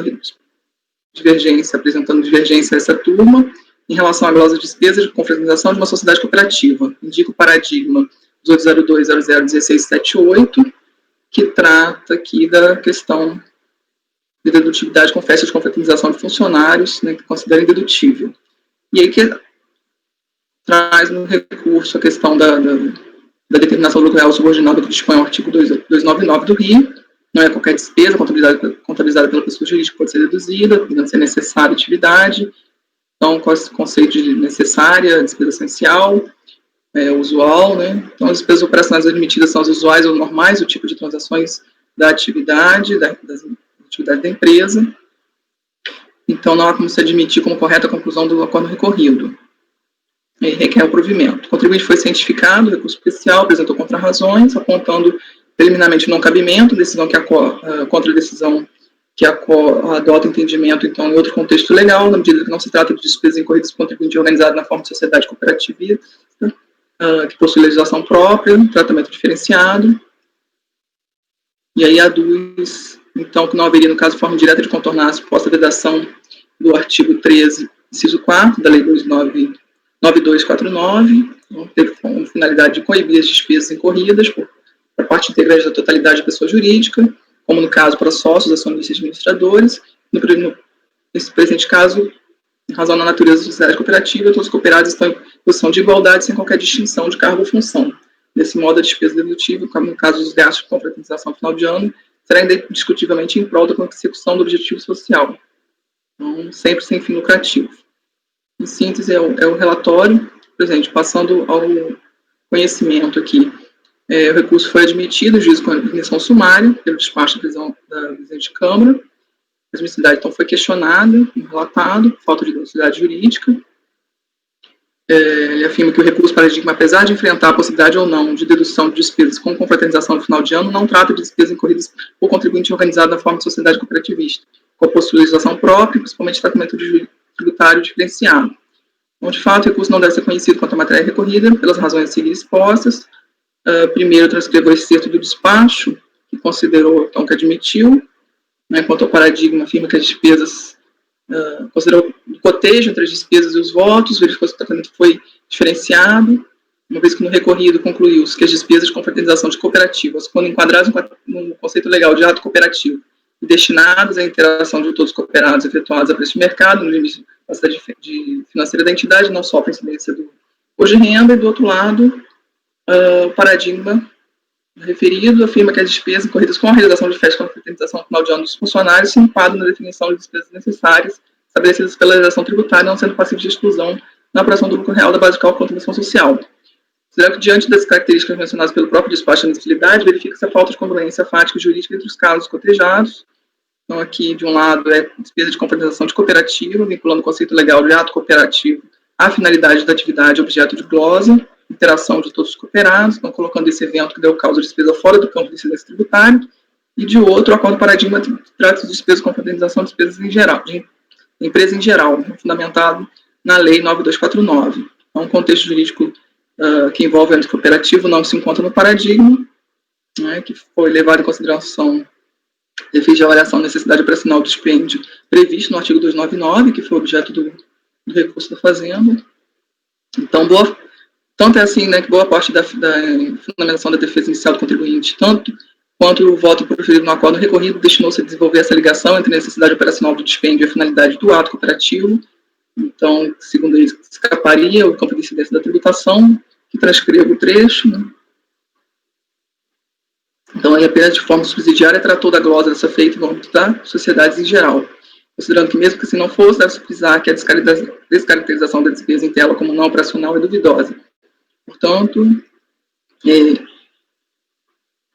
divergência, apresentando divergência a essa turma, em relação à glosa de despesas de confraternização de uma sociedade cooperativa. Indica o paradigma 1802.00.1678, que trata aqui da questão de dedutibilidade com festas de confraternização de funcionários, né, que considera indedutível. E aí que traz no recurso a questão da determinação do lucro real subordinado que dispõe ao artigo 299 do RI, não é qualquer despesa contabilizada pela pessoa jurídica que pode ser deduzida, podendo ser necessária atividade, então, com o conceito de necessária, despesa essencial, usual, né? Então, as despesas operacionais admitidas são as usuais ou normais, o tipo de transações da atividade, da atividade da empresa, então não há como se admitir como correta a conclusão do acordo recorrido. E requer o provimento. O contribuinte foi cientificado, recurso especial, apresentou contrarrazões, apontando preliminarmente o não cabimento, decisão que contra a decisão que adota entendimento, então, em outro contexto legal, na medida que não se trata de despesas incorridas por contribuinte organizado na forma de sociedade cooperativista, que possui legislação própria, tratamento diferenciado, e aí aduz, então, que não haveria, no caso, forma direta de contornar a suposta vedação do artigo 13, inciso 4, da Lei 9249, teve como finalidade de coibir as despesas incorridas por parte integrante da totalidade da pessoa jurídica, como no caso para sócios, acionistas e administradores. Nesse presente caso, em razão da natureza da sociedade cooperativa, todos os cooperados estão em posição de igualdade, sem qualquer distinção de cargo ou função. Desse modo, a despesa dedutível, como no caso dos gastos de confraternização final de ano, será indiscutivelmente em prol da consecução do objetivo social. Então, sempre sem fim lucrativo. Em síntese, é o relatório, presente, passando ao conhecimento aqui. O recurso foi admitido, o juízo com admissão sumária, pelo despacho da presidente de Câmara. A admissibilidade, então, foi questionada, relatado, falta de identidade jurídica. Ele afirma que o recurso paradigma, apesar de enfrentar a possibilidade ou não de dedução de despesas com confraternização no final de ano, não trata de despesas incorridas por contribuinte organizado na forma de sociedade cooperativista, com possui legislação própria, principalmente tratamento tributário diferenciado. Então, de fato, o recurso não deve ser conhecido quanto à matéria recorrida, pelas razões a seguir expostas. Primeiro, transcreveu esse excerto do despacho, que considerou, então, que admitiu, né, quanto ao paradigma, afirma que as despesas, considerou o cotejo entre as despesas e os votos, verificou se o tratamento foi diferenciado, uma vez que no recorrido concluiu-se que as despesas de confraternização de cooperativas, quando enquadradas no conceito legal de ato cooperativo, e destinadas à interação de todos os cooperados efetuados a preço de mercado, no limite da capacidade financeira da entidade, não sofrem incidência do imposto de renda, e do outro lado, o paradigma referido afirma que as despesas incorridas com a realização de festas com a confraternização no final de ano dos funcionários se enquadram na definição de despesas necessárias estabelecidas pela legislação tributária, não sendo passível de exclusão na apuração do lucro real da base de cálculo da contribuição social. Será que, diante das características mencionadas pelo próprio despacho de admissibilidade, verifica-se a falta de congruência fática e jurídica entre os casos cotejados. Então, aqui, de um lado, despesa de confraternização de cooperativa, vinculando o conceito legal de ato cooperativo a finalidade da atividade objeto de glosa, interação de todos os cooperados, então colocando esse evento que deu causa de despesa fora do campo de incidência tributária, e de outro, o acordo paradigma trata de despesas com confraternização de despesas em geral, de empresa em geral, fundamentado na Lei 9249. É um contexto jurídico que envolve o âmbito cooperativo, não se encontra no paradigma, né, que foi levado em consideração efeitos de avaliação da necessidade operacional do dispêndio previsto no artigo 299, que foi objeto do recurso da Fazenda. Então, tanto é assim, né, que boa parte da fundamentação da defesa inicial do contribuinte, tanto quanto o voto proferido no acordo recorrido, destinou-se a desenvolver essa ligação entre a necessidade operacional do dispêndio e a finalidade do ato cooperativo. Então, segundo eles, escaparia o campo de incidência da tributação, que transcreve o trecho, né? Então, ele apenas de forma subsidiária tratou da glosa dessa feita no âmbito da sociedade em geral, considerando que mesmo que assim não fosse, deve-se frisar que a descaracterização da despesa em tela como não operacional é duvidosa. Portanto,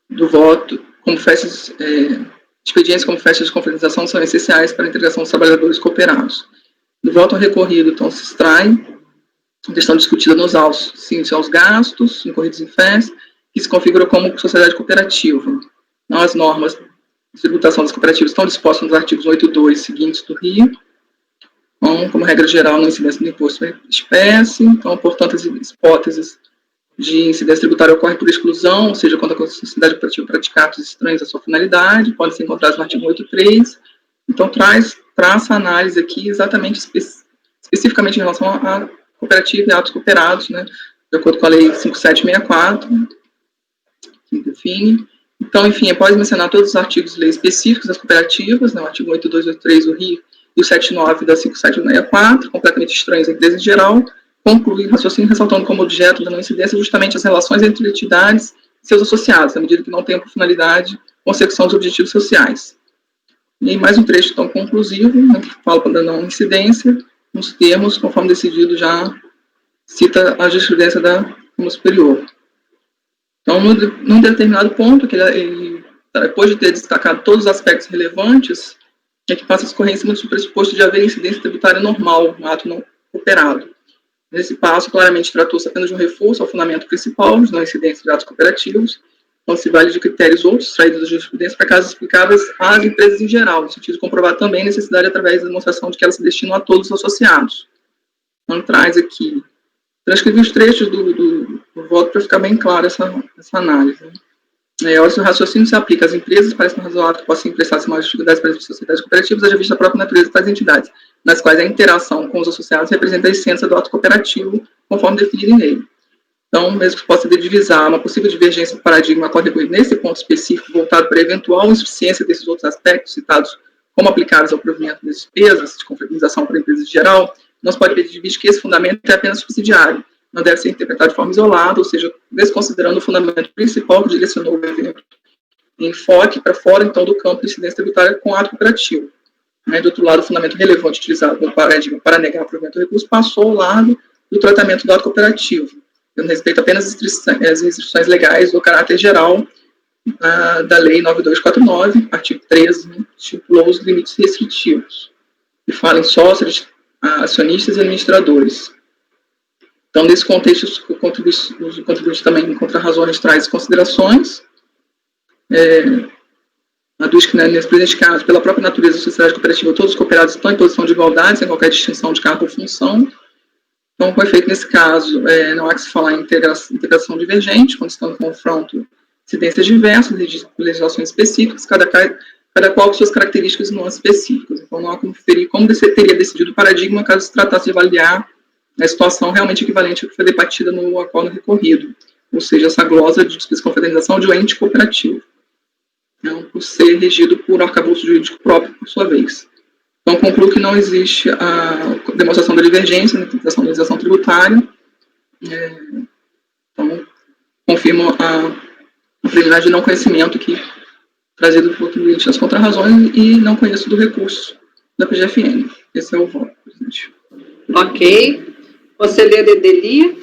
do voto, como festas, expedientes como festas de confraternização são essenciais para a integração dos trabalhadores cooperados. Do voto recorrido, então, se extrai a questão discutida nos autos, sim, aos gastos incorridos em FES, que se configura como sociedade cooperativa. Então, as normas de tributação das cooperativas estão dispostas nos artigos 8.2 seguintes do RIO, então, como regra geral, não incidência do imposto por espécie. Então, portanto, as hipóteses de incidência tributária ocorrem por exclusão, ou seja, quando a sociedade cooperativa pratica atos estranhos à sua finalidade, podem ser encontrados no artigo 8.3. Então, traça a análise aqui exatamente, especificamente em relação à cooperativa e atos cooperados, né, de acordo com a Lei 5764, que define. Então, enfim, após mencionar todos os artigos de lei específicos das cooperativas, né, o artigo 8283 do RIO e o 79 da 5764, completamente estranhos à empresa em geral, conclui o raciocínio ressaltando como objeto da não incidência justamente as relações entre entidades e seus associados, na medida que não tenham por finalidade consecução dos objetivos sociais. E mais um trecho tão conclusivo, né, que fala da não incidência, nos termos, conforme decidido, já cita a jurisprudência da Câmara Superior. Então, num determinado ponto, que ele, depois de ter destacado todos os aspectos relevantes, é que passa a escorrer em cima do pressuposto de haver incidência tributária normal no ato não cooperado. Nesse passo, claramente tratou-se apenas de um reforço ao fundamento principal de não incidência de atos cooperativos, onde se vale de critérios outros extraídos da jurisprudência para casos aplicáveis às empresas em geral, no sentido de comprovar também a necessidade através da demonstração de que elas se destinam a todos os associados. Então, traz aqui, transcrevi os trechos do voto para ficar bem clara essa análise. Ora, se o raciocínio se aplica às empresas, parece razoável que possam emprestar-se maiores dificuldades para as sociedades cooperativas, haja vista a própria natureza das entidades, nas quais a interação com os associados representa a essência do ato cooperativo, conforme definido em lei. Então, mesmo que possa divisar uma possível divergência do paradigma acordo nesse ponto específico, voltado para a eventual insuficiência desses outros aspectos citados como aplicáveis ao provimento das despesas de confraternização para empresas em geral, não se pode perder de vista que esse fundamento é apenas subsidiário, não deve ser interpretado de forma isolada, ou seja, desconsiderando o fundamento principal que direcionou o evento em enfoque para fora, então, do campo de incidência tributária com ato cooperativo. Do outro lado, o fundamento relevante utilizado no paradigma para negar o provimento do recurso passou ao lado do tratamento do ato cooperativo, dando respeito apenas às restrições legais do caráter geral da Lei 9249, artigo 13, estipulou os limites restritivos, que falam em sócios, acionistas e administradores. Então, nesse contexto, os contribuintes também encontram razões, traz considerações, aduz que, nesse presente caso, pela própria natureza da sociedade cooperativa, todos os cooperados estão em posição de igualdade, sem qualquer distinção de cargo ou função. Então, foi feito nesse caso, não há que se falar em integração divergente, quando estão em confronto incidências diversas, legislações específicas, cada qual com suas características e nuances específicas. Então, não há como ferir como teria decidido o paradigma caso se tratasse de avaliar a situação realmente equivalente ao que foi debatida no acordo recorrido, ou seja, essa glosa de despesa de confraternização de um ente cooperativo, por ser regido por arcabouço jurídico próprio, por sua vez. Então, concluo que não existe a demonstração da divergência na interpretação da legislação tributária. Então, confirmo a preliminar de não conhecimento aqui, trazido por contribuinte das contrarrazões, e não conheço do recurso da PGFN. Esse é o voto, presidente. Ok. Conselheira Edeli.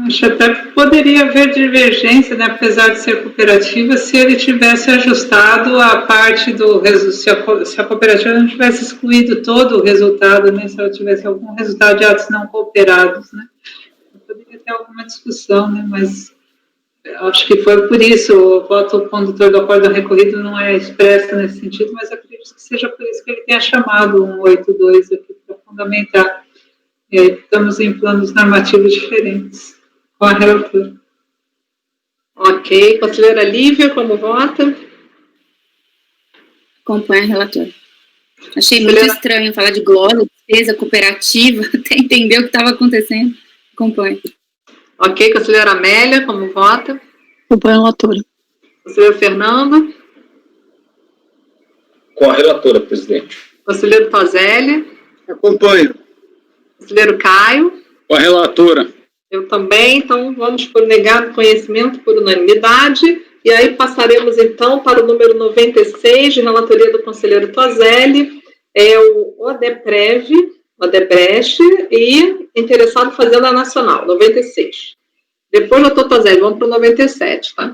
Acho até que poderia haver divergência, né, apesar de ser cooperativa, se ele tivesse ajustado a parte do se a cooperativa não tivesse excluído todo o resultado, né, se ela tivesse algum resultado de atos não cooperados, né. Poderia ter alguma discussão, né, mas acho que foi por isso, o voto condutor do acordo recorrido não é expresso nesse sentido, mas acredito que seja por isso que ele tenha chamado 182 aqui para fundamentar. E aí estamos em planos normativos diferentes com a relatora. Ok. Conselheira Lívia, como vota? Acompanha a relatora. Achei muito estranho falar de glória, despesa, cooperativa, até entender o que estava acontecendo. Acompanho. Ok. Conselheira Amélia, como vota? Acompanha a relatora. Conselheiro Fernando? Com a relatora, presidente. Conselheiro Toselli? Acompanho. Conselheiro Caio? Com a relatora. Eu também, então vamos por negado conhecimento por unanimidade, e aí passaremos então para o número 96, de relatoria do conselheiro Toselli, é o Odebrecht e interessado Fazenda Nacional, 96. Depois, doutor Toselli, vamos para o 97, tá?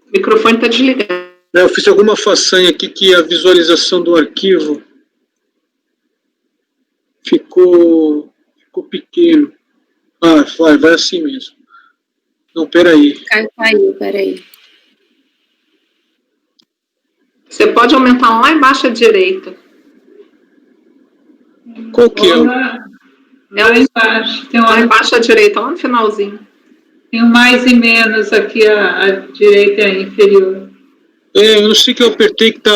O microfone está desligado. Eu fiz alguma façanha aqui que a visualização do arquivo ficou pequeno. Ah, vai assim mesmo. Não, peraí. Caiu, peraí. Você pode aumentar lá embaixo à direita. Qual que é o... Lá embaixo. Tem Lá embaixo à direita, lá no finalzinho. Tem um mais e menos aqui à direita inferior. Eu não sei que eu apertei que tá...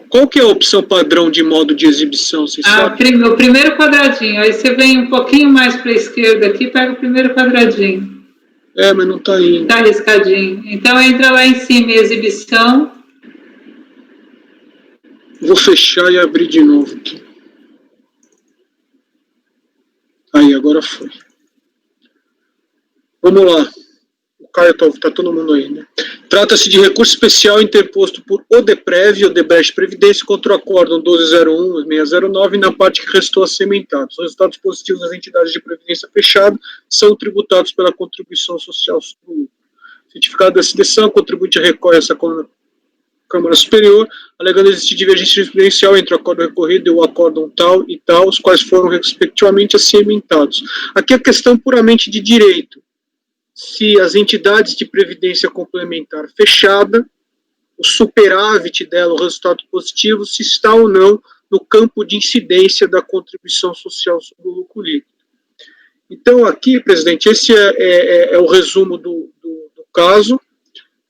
qual que é a opção padrão de modo de exibição? Vocês sabem? O primeiro quadradinho. Aí você vem um pouquinho mais para a esquerda aqui, pega o primeiro quadradinho. Mas não tá indo. Tá arriscadinho. Então entra lá em cima em exibição. Vou fechar e abrir de novo aqui. Aí, agora foi. Vamos lá. O Caio tá todo mundo aí, né? Trata-se de recurso especial interposto por Odeprev e Odebrecht Previdência contra o acórdão 1201-609 na parte que restou a ser ementada. Os resultados positivos das entidades de previdência fechada são tributados pela contribuição social sobre o lucro. Certificado dessa decisão, o contribuinte recorre a essa Câmara Superior, alegando existir divergência jurisprudencial entre o acordo recorrido e o acórdão tal e tal, os quais foram respectivamente assim ementados. Aqui é questão puramente de direito. Se as entidades de previdência complementar fechada, o superávit dela, o resultado positivo, se está ou não no campo de incidência da contribuição social sobre o lucro líquido. Então, aqui, presidente, esse é o resumo do caso.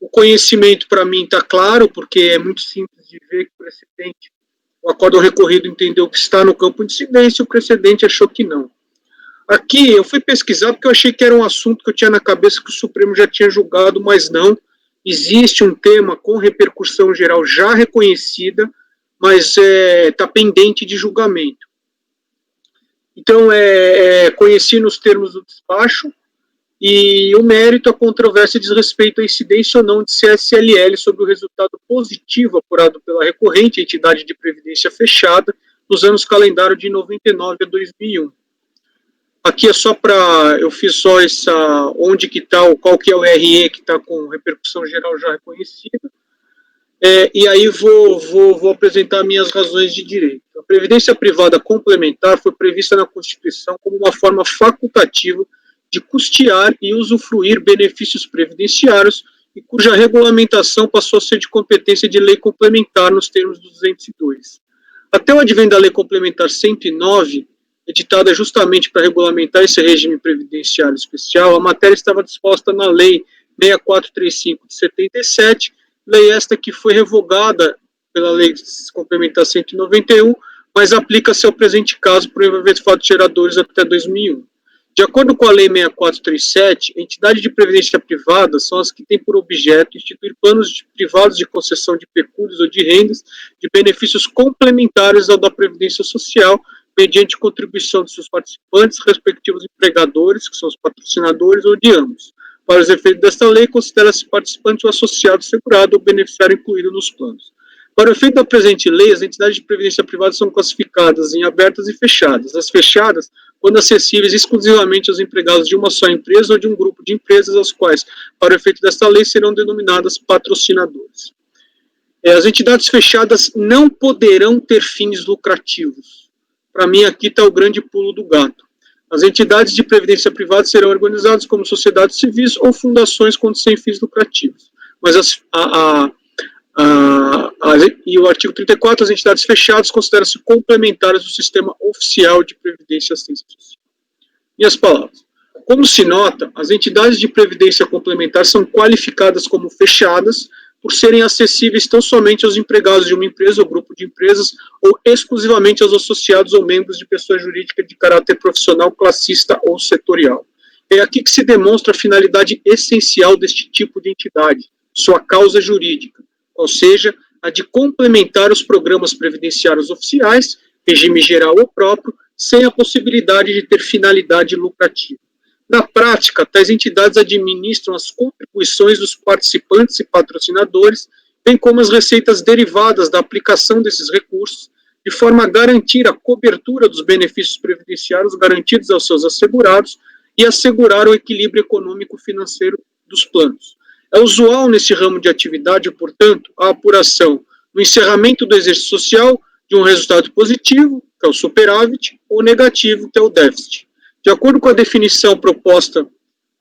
O conhecimento, para mim, está claro, porque é muito simples de ver que o precedente, o acordo recorrido entendeu que está no campo de incidência, o precedente achou que não. Aqui, eu fui pesquisar porque eu achei que era um assunto que eu tinha na cabeça que o Supremo já tinha julgado, mas não. Existe um tema com repercussão geral já reconhecida, mas está pendente de julgamento. Então, conheci nos termos do despacho, e o mérito, a controvérsia diz respeito à incidência ou não de CSLL sobre o resultado positivo apurado pela recorrente, entidade de previdência fechada, nos anos calendário de 99 a 2001. Aqui é só para, eu fiz só onde que está, qual que é o RE que está com repercussão geral já reconhecida, e aí vou apresentar minhas razões de direito. A previdência privada complementar foi prevista na Constituição como uma forma facultativa de custear e usufruir benefícios previdenciários e cuja regulamentação passou a ser de competência de lei complementar nos termos do 202. Até o advento da Lei Complementar 109, editada justamente para regulamentar esse regime previdenciário especial, a matéria estava disposta na Lei 6435 de 77, lei esta que foi revogada pela Lei Complementar 191, mas aplica-se ao presente caso por envolver fatos geradores até 2001. De acordo com a Lei 6437, entidades de previdência privada são as que têm por objeto instituir planos privados de concessão de pecúlios ou de rendas de benefícios complementares ao da Previdência Social, mediante contribuição de seus participantes, respectivos empregadores, que são os patrocinadores, ou de ambos. Para os efeitos desta lei, considera-se participante ou associado segurado ou beneficiário incluído nos planos. Para o efeito da presente lei, as entidades de previdência privada são classificadas em abertas e fechadas. As fechadas, quando acessíveis exclusivamente aos empregados de uma só empresa ou de um grupo de empresas, as quais, para o efeito desta lei, serão denominadas patrocinadores. As entidades fechadas não poderão ter fins lucrativos. Para mim, aqui está o grande pulo do gato. As entidades de previdência privada serão organizadas como sociedades civis ou fundações sem fins lucrativos. Mas e o artigo 34, as entidades fechadas consideram-se complementares do sistema oficial de previdência e assistência social. Minhas palavras. Como se nota, as entidades de previdência complementar são qualificadas como fechadas por serem acessíveis tão somente aos empregados de uma empresa ou grupo de empresas ou exclusivamente aos associados ou membros de pessoa jurídica de caráter profissional, classista ou setorial. É aqui que se demonstra a finalidade essencial deste tipo de entidade, sua causa jurídica, ou seja, a de complementar os programas previdenciários oficiais, regime geral ou próprio, sem a possibilidade de ter finalidade lucrativa. Na prática, tais entidades administram as contribuições dos participantes e patrocinadores, bem como as receitas derivadas da aplicação desses recursos, de forma a garantir a cobertura dos benefícios previdenciários garantidos aos seus assegurados e assegurar o equilíbrio econômico-financeiro dos planos. É usual nesse ramo de atividade, portanto, a apuração no encerramento do exercício social de um resultado positivo, que é o superávit, ou negativo, que é o déficit. De acordo com a definição proposta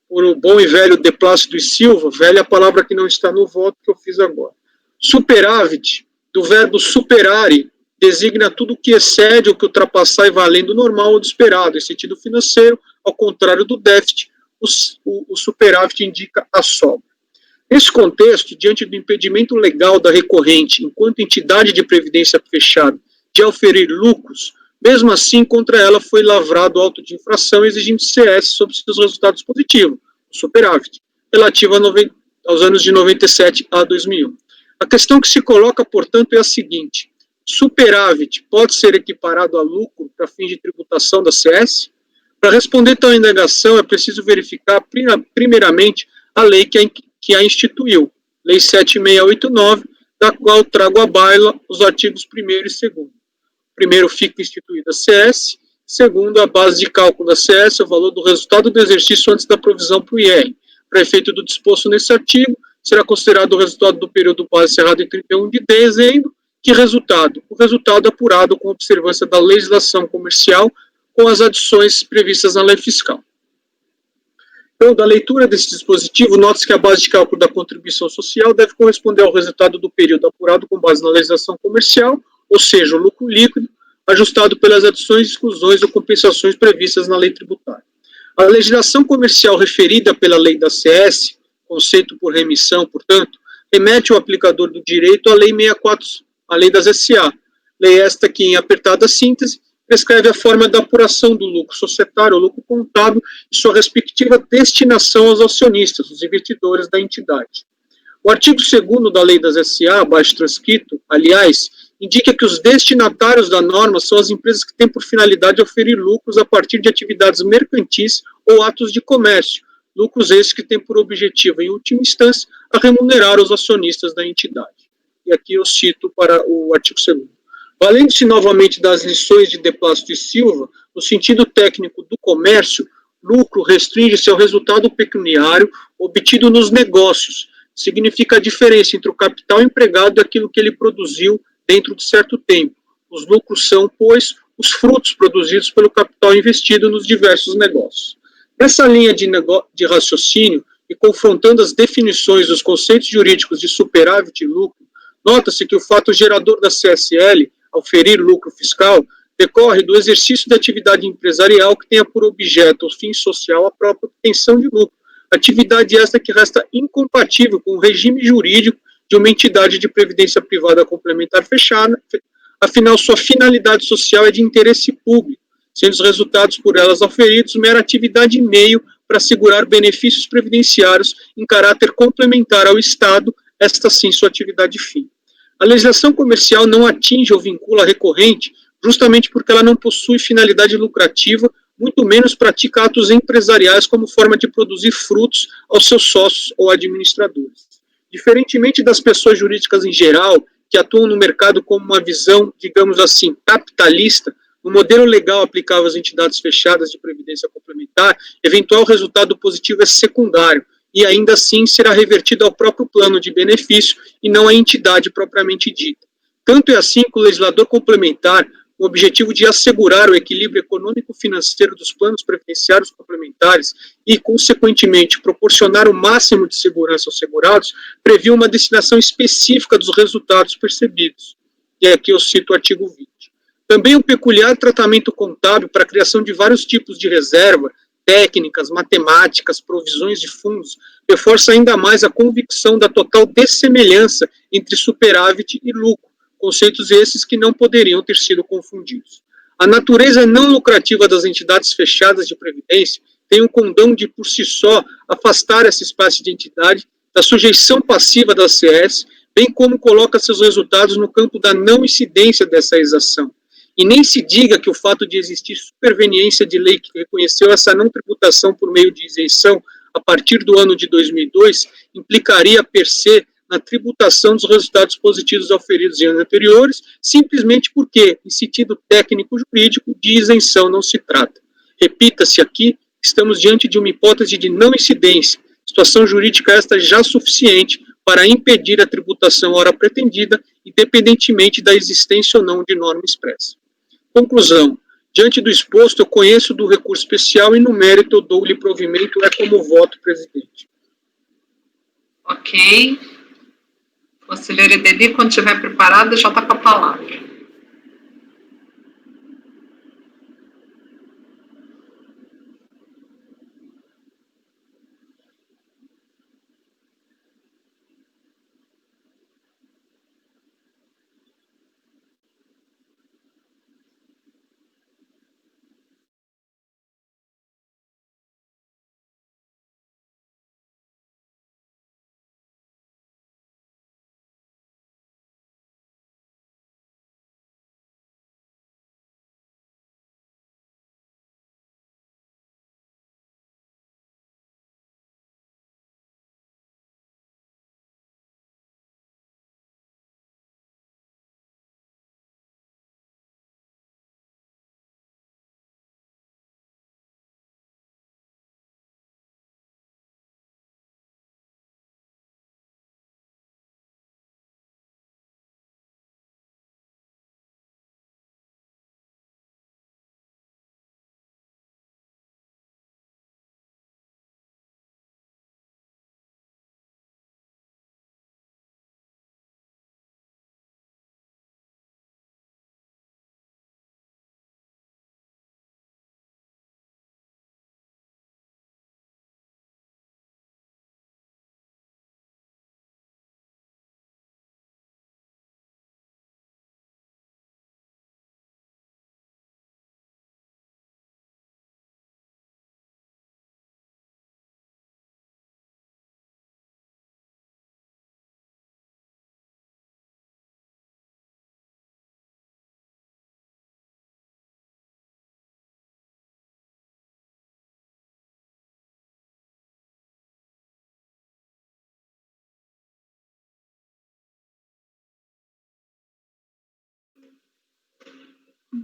por o bom e velho De Plácido e Silva, velha palavra que não está no voto que eu fiz agora. Superávit, do verbo superare, designa tudo que excede ou que ultrapassar e valendo do normal ou do esperado, em sentido financeiro, ao contrário do déficit, o superávit indica a sobra. Nesse contexto, diante do impedimento legal da recorrente, enquanto entidade de previdência fechada, de oferir lucros, mesmo assim, contra ela foi lavrado auto de infração exigindo CS sobre seus resultados positivos, o superávit, relativo aos anos de 97 a 2001. A questão que se coloca, portanto, é a seguinte: superávit pode ser equiparado a lucro para fins de tributação da CS? Para responder tal indagação, é preciso verificar, primeiramente, a lei que a instituiu, Lei 7689, da qual trago à baila os artigos 1º e 2º. Primeiro, fica instituída a CS. Segundo, a base de cálculo da CS é o valor do resultado do exercício antes da provisão para o IR. Para efeito do disposto nesse artigo, será considerado o resultado do período base encerrado em 31 de dezembro. Que resultado? O resultado apurado com observância da legislação comercial com as adições previstas na lei fiscal. Então, da leitura desse dispositivo, nota-se que a base de cálculo da contribuição social deve corresponder ao resultado do período apurado com base na legislação comercial, ou seja, o lucro líquido, ajustado pelas adições, exclusões ou compensações previstas na lei tributária. A legislação comercial referida pela lei da CS, conceito por remissão, portanto, remete o aplicador do direito à lei 64, a lei das SA. Lei esta que, em apertada síntese, prescreve a forma da apuração do lucro societário ou lucro contábil e sua respectiva destinação aos acionistas, os investidores da entidade. O artigo 2º da lei das SA, abaixo transcrito, aliás, indica que os destinatários da norma são as empresas que têm por finalidade oferir lucros a partir de atividades mercantis ou atos de comércio, lucros esses que têm por objetivo, em última instância, a remunerar os acionistas da entidade. E aqui eu cito para o artigo 2º. Valendo-se novamente das lições de De Plácido e Silva, no sentido técnico do comércio, lucro restringe-se ao resultado pecuniário obtido nos negócios. Significa a diferença entre o capital empregado e aquilo que ele produziu dentro de certo tempo. Os lucros são, pois, os frutos produzidos pelo capital investido nos diversos negócios. Nessa linha de raciocínio, e confrontando as definições dos conceitos jurídicos de superávit e lucro, nota-se que o fato gerador da CSL, ao ferir lucro fiscal, decorre do exercício da atividade empresarial que tenha por objeto o fim social a própria obtenção de lucro. Atividade esta que resta incompatível com o regime jurídico de uma entidade de previdência privada complementar fechada, afinal sua finalidade social é de interesse público, sendo os resultados por elas auferidos mera atividade e meio para assegurar benefícios previdenciários em caráter complementar ao Estado, esta sim sua atividade fim. A legislação comercial não atinge ou vincula a recorrente justamente porque ela não possui finalidade lucrativa, muito menos pratica atos empresariais como forma de produzir frutos aos seus sócios ou administradores. Diferentemente das pessoas jurídicas em geral, que atuam no mercado como uma visão, digamos assim, capitalista, no modelo legal aplicável às entidades fechadas de previdência complementar, eventual resultado positivo é secundário e ainda assim será revertido ao próprio plano de benefício e não à entidade propriamente dita. Tanto é assim que o legislador complementar, com o objetivo de assegurar o equilíbrio econômico-financeiro dos planos previdenciários complementares e, consequentemente, proporcionar o máximo de segurança aos segurados, previu uma destinação específica dos resultados percebidos. E aqui eu cito o artigo 20. Também o peculiar tratamento contábil para a criação de vários tipos de reserva, técnicas, matemáticas, provisões de fundos, reforça ainda mais a convicção da total dessemelhança entre superávit e lucro, conceitos esses que não poderiam ter sido confundidos. A natureza não lucrativa das entidades fechadas de previdência tem um condão de, por si só, afastar essa espécie de entidade da sujeição passiva da CS, bem como coloca seus resultados no campo da não incidência dessa exação. E nem se diga que o fato de existir superveniência de lei que reconheceu essa não tributação por meio de isenção a partir do ano de 2002 implicaria per se na tributação dos resultados positivos auferidos em anos anteriores, simplesmente porque, em sentido técnico-jurídico, de isenção não se trata. Repita-se aqui, estamos diante de uma hipótese de não incidência, situação jurídica esta já suficiente para impedir a tributação ora pretendida, independentemente da existência ou não de norma expressa. Conclusão. Diante do exposto, eu conheço do recurso especial e, no mérito, eu dou-lhe provimento, é como voto, presidente. Ok. Conselheira Ideli, quando estiver preparada, já está com a palavra.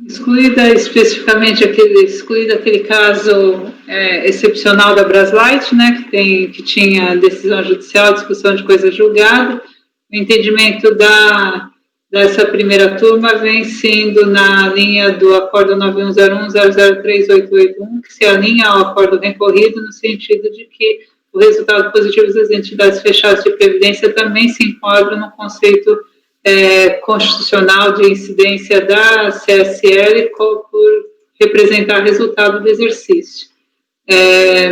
Excluída especificamente aquele caso excepcional da Braslight, né, que tinha decisão judicial, discussão de coisa julgada, o entendimento dessa primeira turma vem sendo na linha do Acordo 9101-003-881, que se alinha ao acordo recorrido no sentido de que o resultado positivo das entidades fechadas de previdência também se enquadra no conceito constitucional de incidência da CSL por representar resultado do exercício.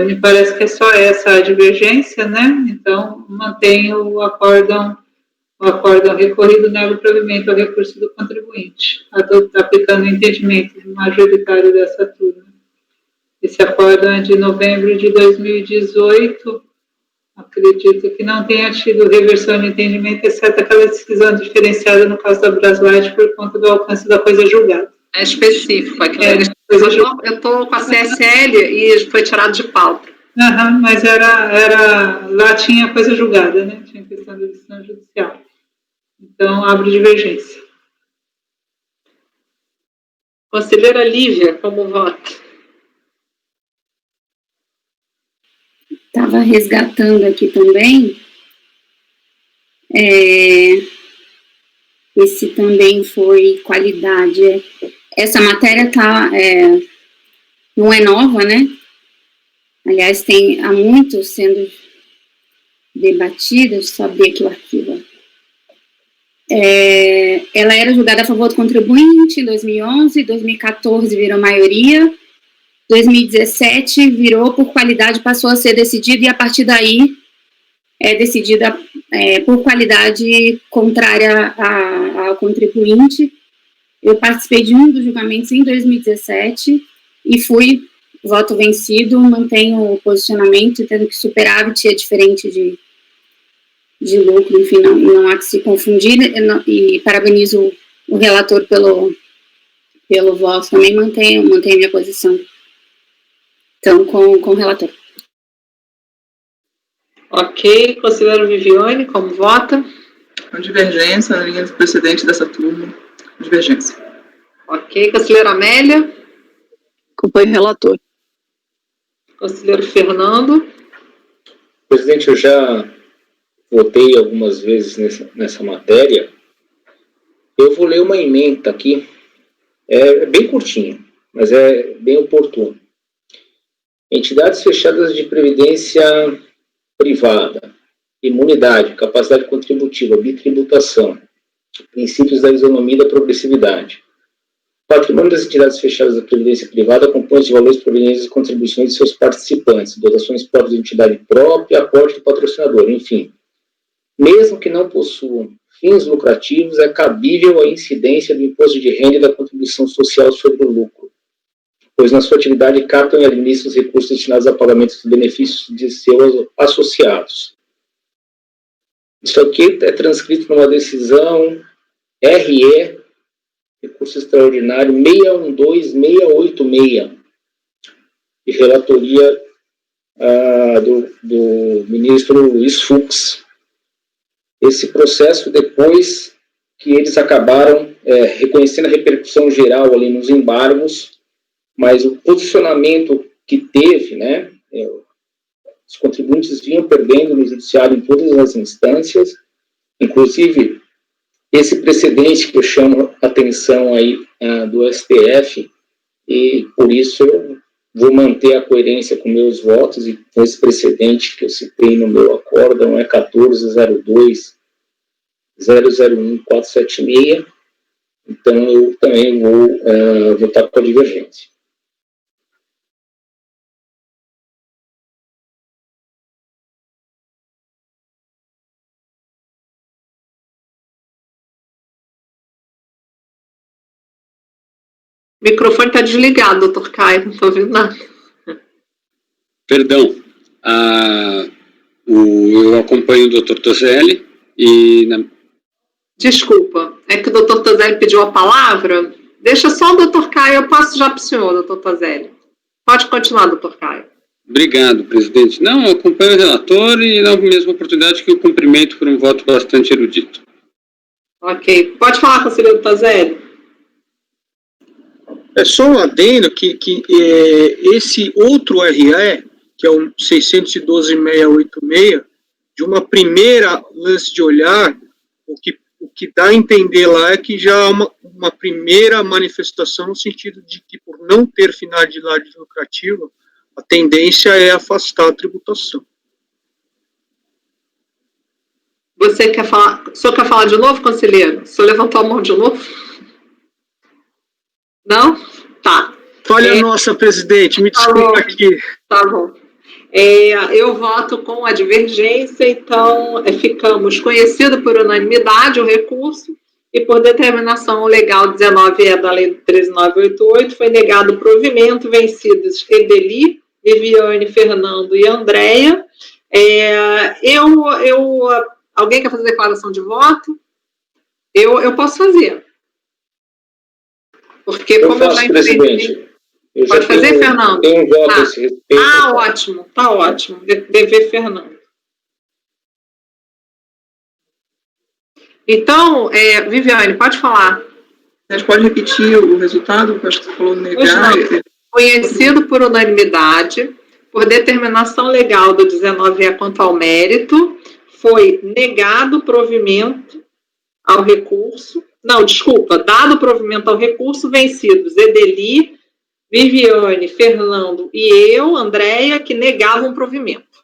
Me parece que é só essa a divergência, né? Então, mantenho o acórdão recorrido, nega o provimento ao recurso do contribuinte, aplicando o entendimento majoritário dessa turma. Esse acórdão é de novembro de 2018, acredito que não tenha tido reversão de entendimento, exceto aquela decisão diferenciada no caso da Braslight por conta do alcance da coisa julgada. É específico. Eu estou com a CSL e foi tirado de pauta. Mas lá tinha coisa julgada, né? Tinha questão da decisão judicial. Então, abre divergência. Conselheira Lívia, como voto? Estava resgatando aqui também. Esse também foi qualidade. Essa matéria não é nova, né? Aliás, há muito sendo debatida. Deixa eu só abrir aqui o arquivo. Ela era julgada a favor do contribuinte em 2011, 2014 virou maioria, 2017 virou por qualidade, passou a ser decidida, e a partir daí é decidida por qualidade contrária ao contribuinte. Eu participei de um dos julgamentos em 2017 e fui voto vencido, mantenho o posicionamento, tendo que superávit é diferente de lucro, enfim, não há que se confundir, e parabenizo o relator pelo voto, também mantenho minha posição. Então, com o relator. Ok, conselheiro Viviane, como vota? Com divergência, na linha do precedente dessa turma, divergência. Ok, conselheira Amélia? Acompanho o relator. Conselheiro Fernando? Presidente, eu já votei algumas vezes nessa matéria. Eu vou ler uma ementa aqui, é bem curtinha, mas é bem oportuno. Entidades fechadas de previdência privada, imunidade, capacidade contributiva, bitributação, princípios da isonomia e da progressividade. O patrimônio das entidades fechadas da previdência privada compõe-se de valores provenientes das contribuições de seus participantes, dotações próprias de entidade própria, aporte do patrocinador, enfim. Mesmo que não possuam fins lucrativos, é cabível a incidência do imposto de renda e da contribuição social sobre o lucro, pois na sua atividade captam e administram os recursos destinados a pagamento dos benefícios de seus associados. Isso aqui é transcrito numa decisão RE, recurso extraordinário 612686, de relatoria do ministro Luiz Fux. Esse processo, depois que eles acabaram reconhecendo a repercussão geral ali nos embargos, mas o posicionamento que teve, né, os contribuintes vinham perdendo no judiciário em todas as instâncias, inclusive esse precedente que eu chamo a atenção aí do STF, e por isso eu vou manter a coerência com meus votos e com esse precedente que eu citei no meu acórdão, é 1402-001-476, então eu também vou votar com a divergência. O microfone está desligado, doutor Caio, não estou ouvindo nada. Perdão, eu acompanho o doutor Toselli e... Desculpa, é que o doutor Toselli pediu a palavra. Deixa só o doutor Caio, eu passo já para o senhor, doutor Toselli. Pode continuar, doutor Caio. Obrigado, presidente. Não, eu acompanho o relator e, na mesma oportunidade, que eu cumprimento por um voto bastante erudito. Ok. Pode falar, conselheiro Toselli. É só um adendo que esse outro RE, que é o 612.686, de uma primeira lance de olhar, o que dá a entender lá é que já há uma primeira manifestação no sentido de que, por não ter finalidade lucrativa, a tendência é afastar a tributação. Você quer falar? O senhor quer falar de novo, conselheiro? O senhor levantou a mão de novo? Não? Tá. Falha nossa, presidente, me desculpa aqui. Tá bom. Eu voto com a divergência, então ficamos conhecido por unanimidade o recurso e por determinação legal 19E da Lei 13.988, foi negado o provimento, vencidos Edeli, Viviane, Fernando e Andréia. Alguém quer fazer declaração de voto? Eu posso fazer. Porque Eu como faço, eu já presidente. Eu Pode já fazer, Fernando? Tenho um voto a esse respeito. Ótimo, tá ótimo. Dever Fernando. Então, Viviane, pode falar. A gente pode repetir o resultado, que eu acho que você falou negar. Conhecido por unanimidade, por determinação legal do 19E quanto ao mérito, foi negado provimento ao recurso. Não, desculpa, dado provimento ao recurso, vencidos Edeli, Viviane, Fernando e eu, Andréia, que negavam o provimento.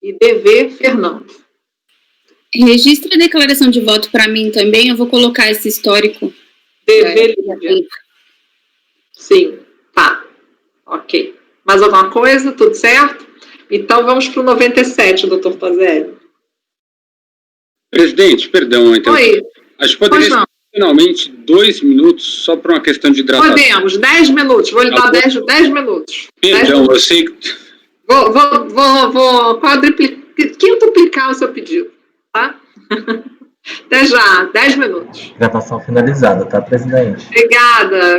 E dever Fernando. Registra a declaração de voto para mim também, eu vou colocar esse histórico. Dever Lívia. Sim, tá. Ok. Mais alguma coisa? Tudo certo? Então vamos para o 97, doutor Pazelli. Presidente, perdão, então. Oi. A gente poderia finalmente 2 minutos só para uma questão de hidratação. Podemos, 10 minutos. Vou lhe dar 10 minutos. Perdão, eu sei que... Vou quintuplicar o seu pedido, tá? Até já, 10 minutos. Hidratação finalizada, tá, presidente? Obrigada.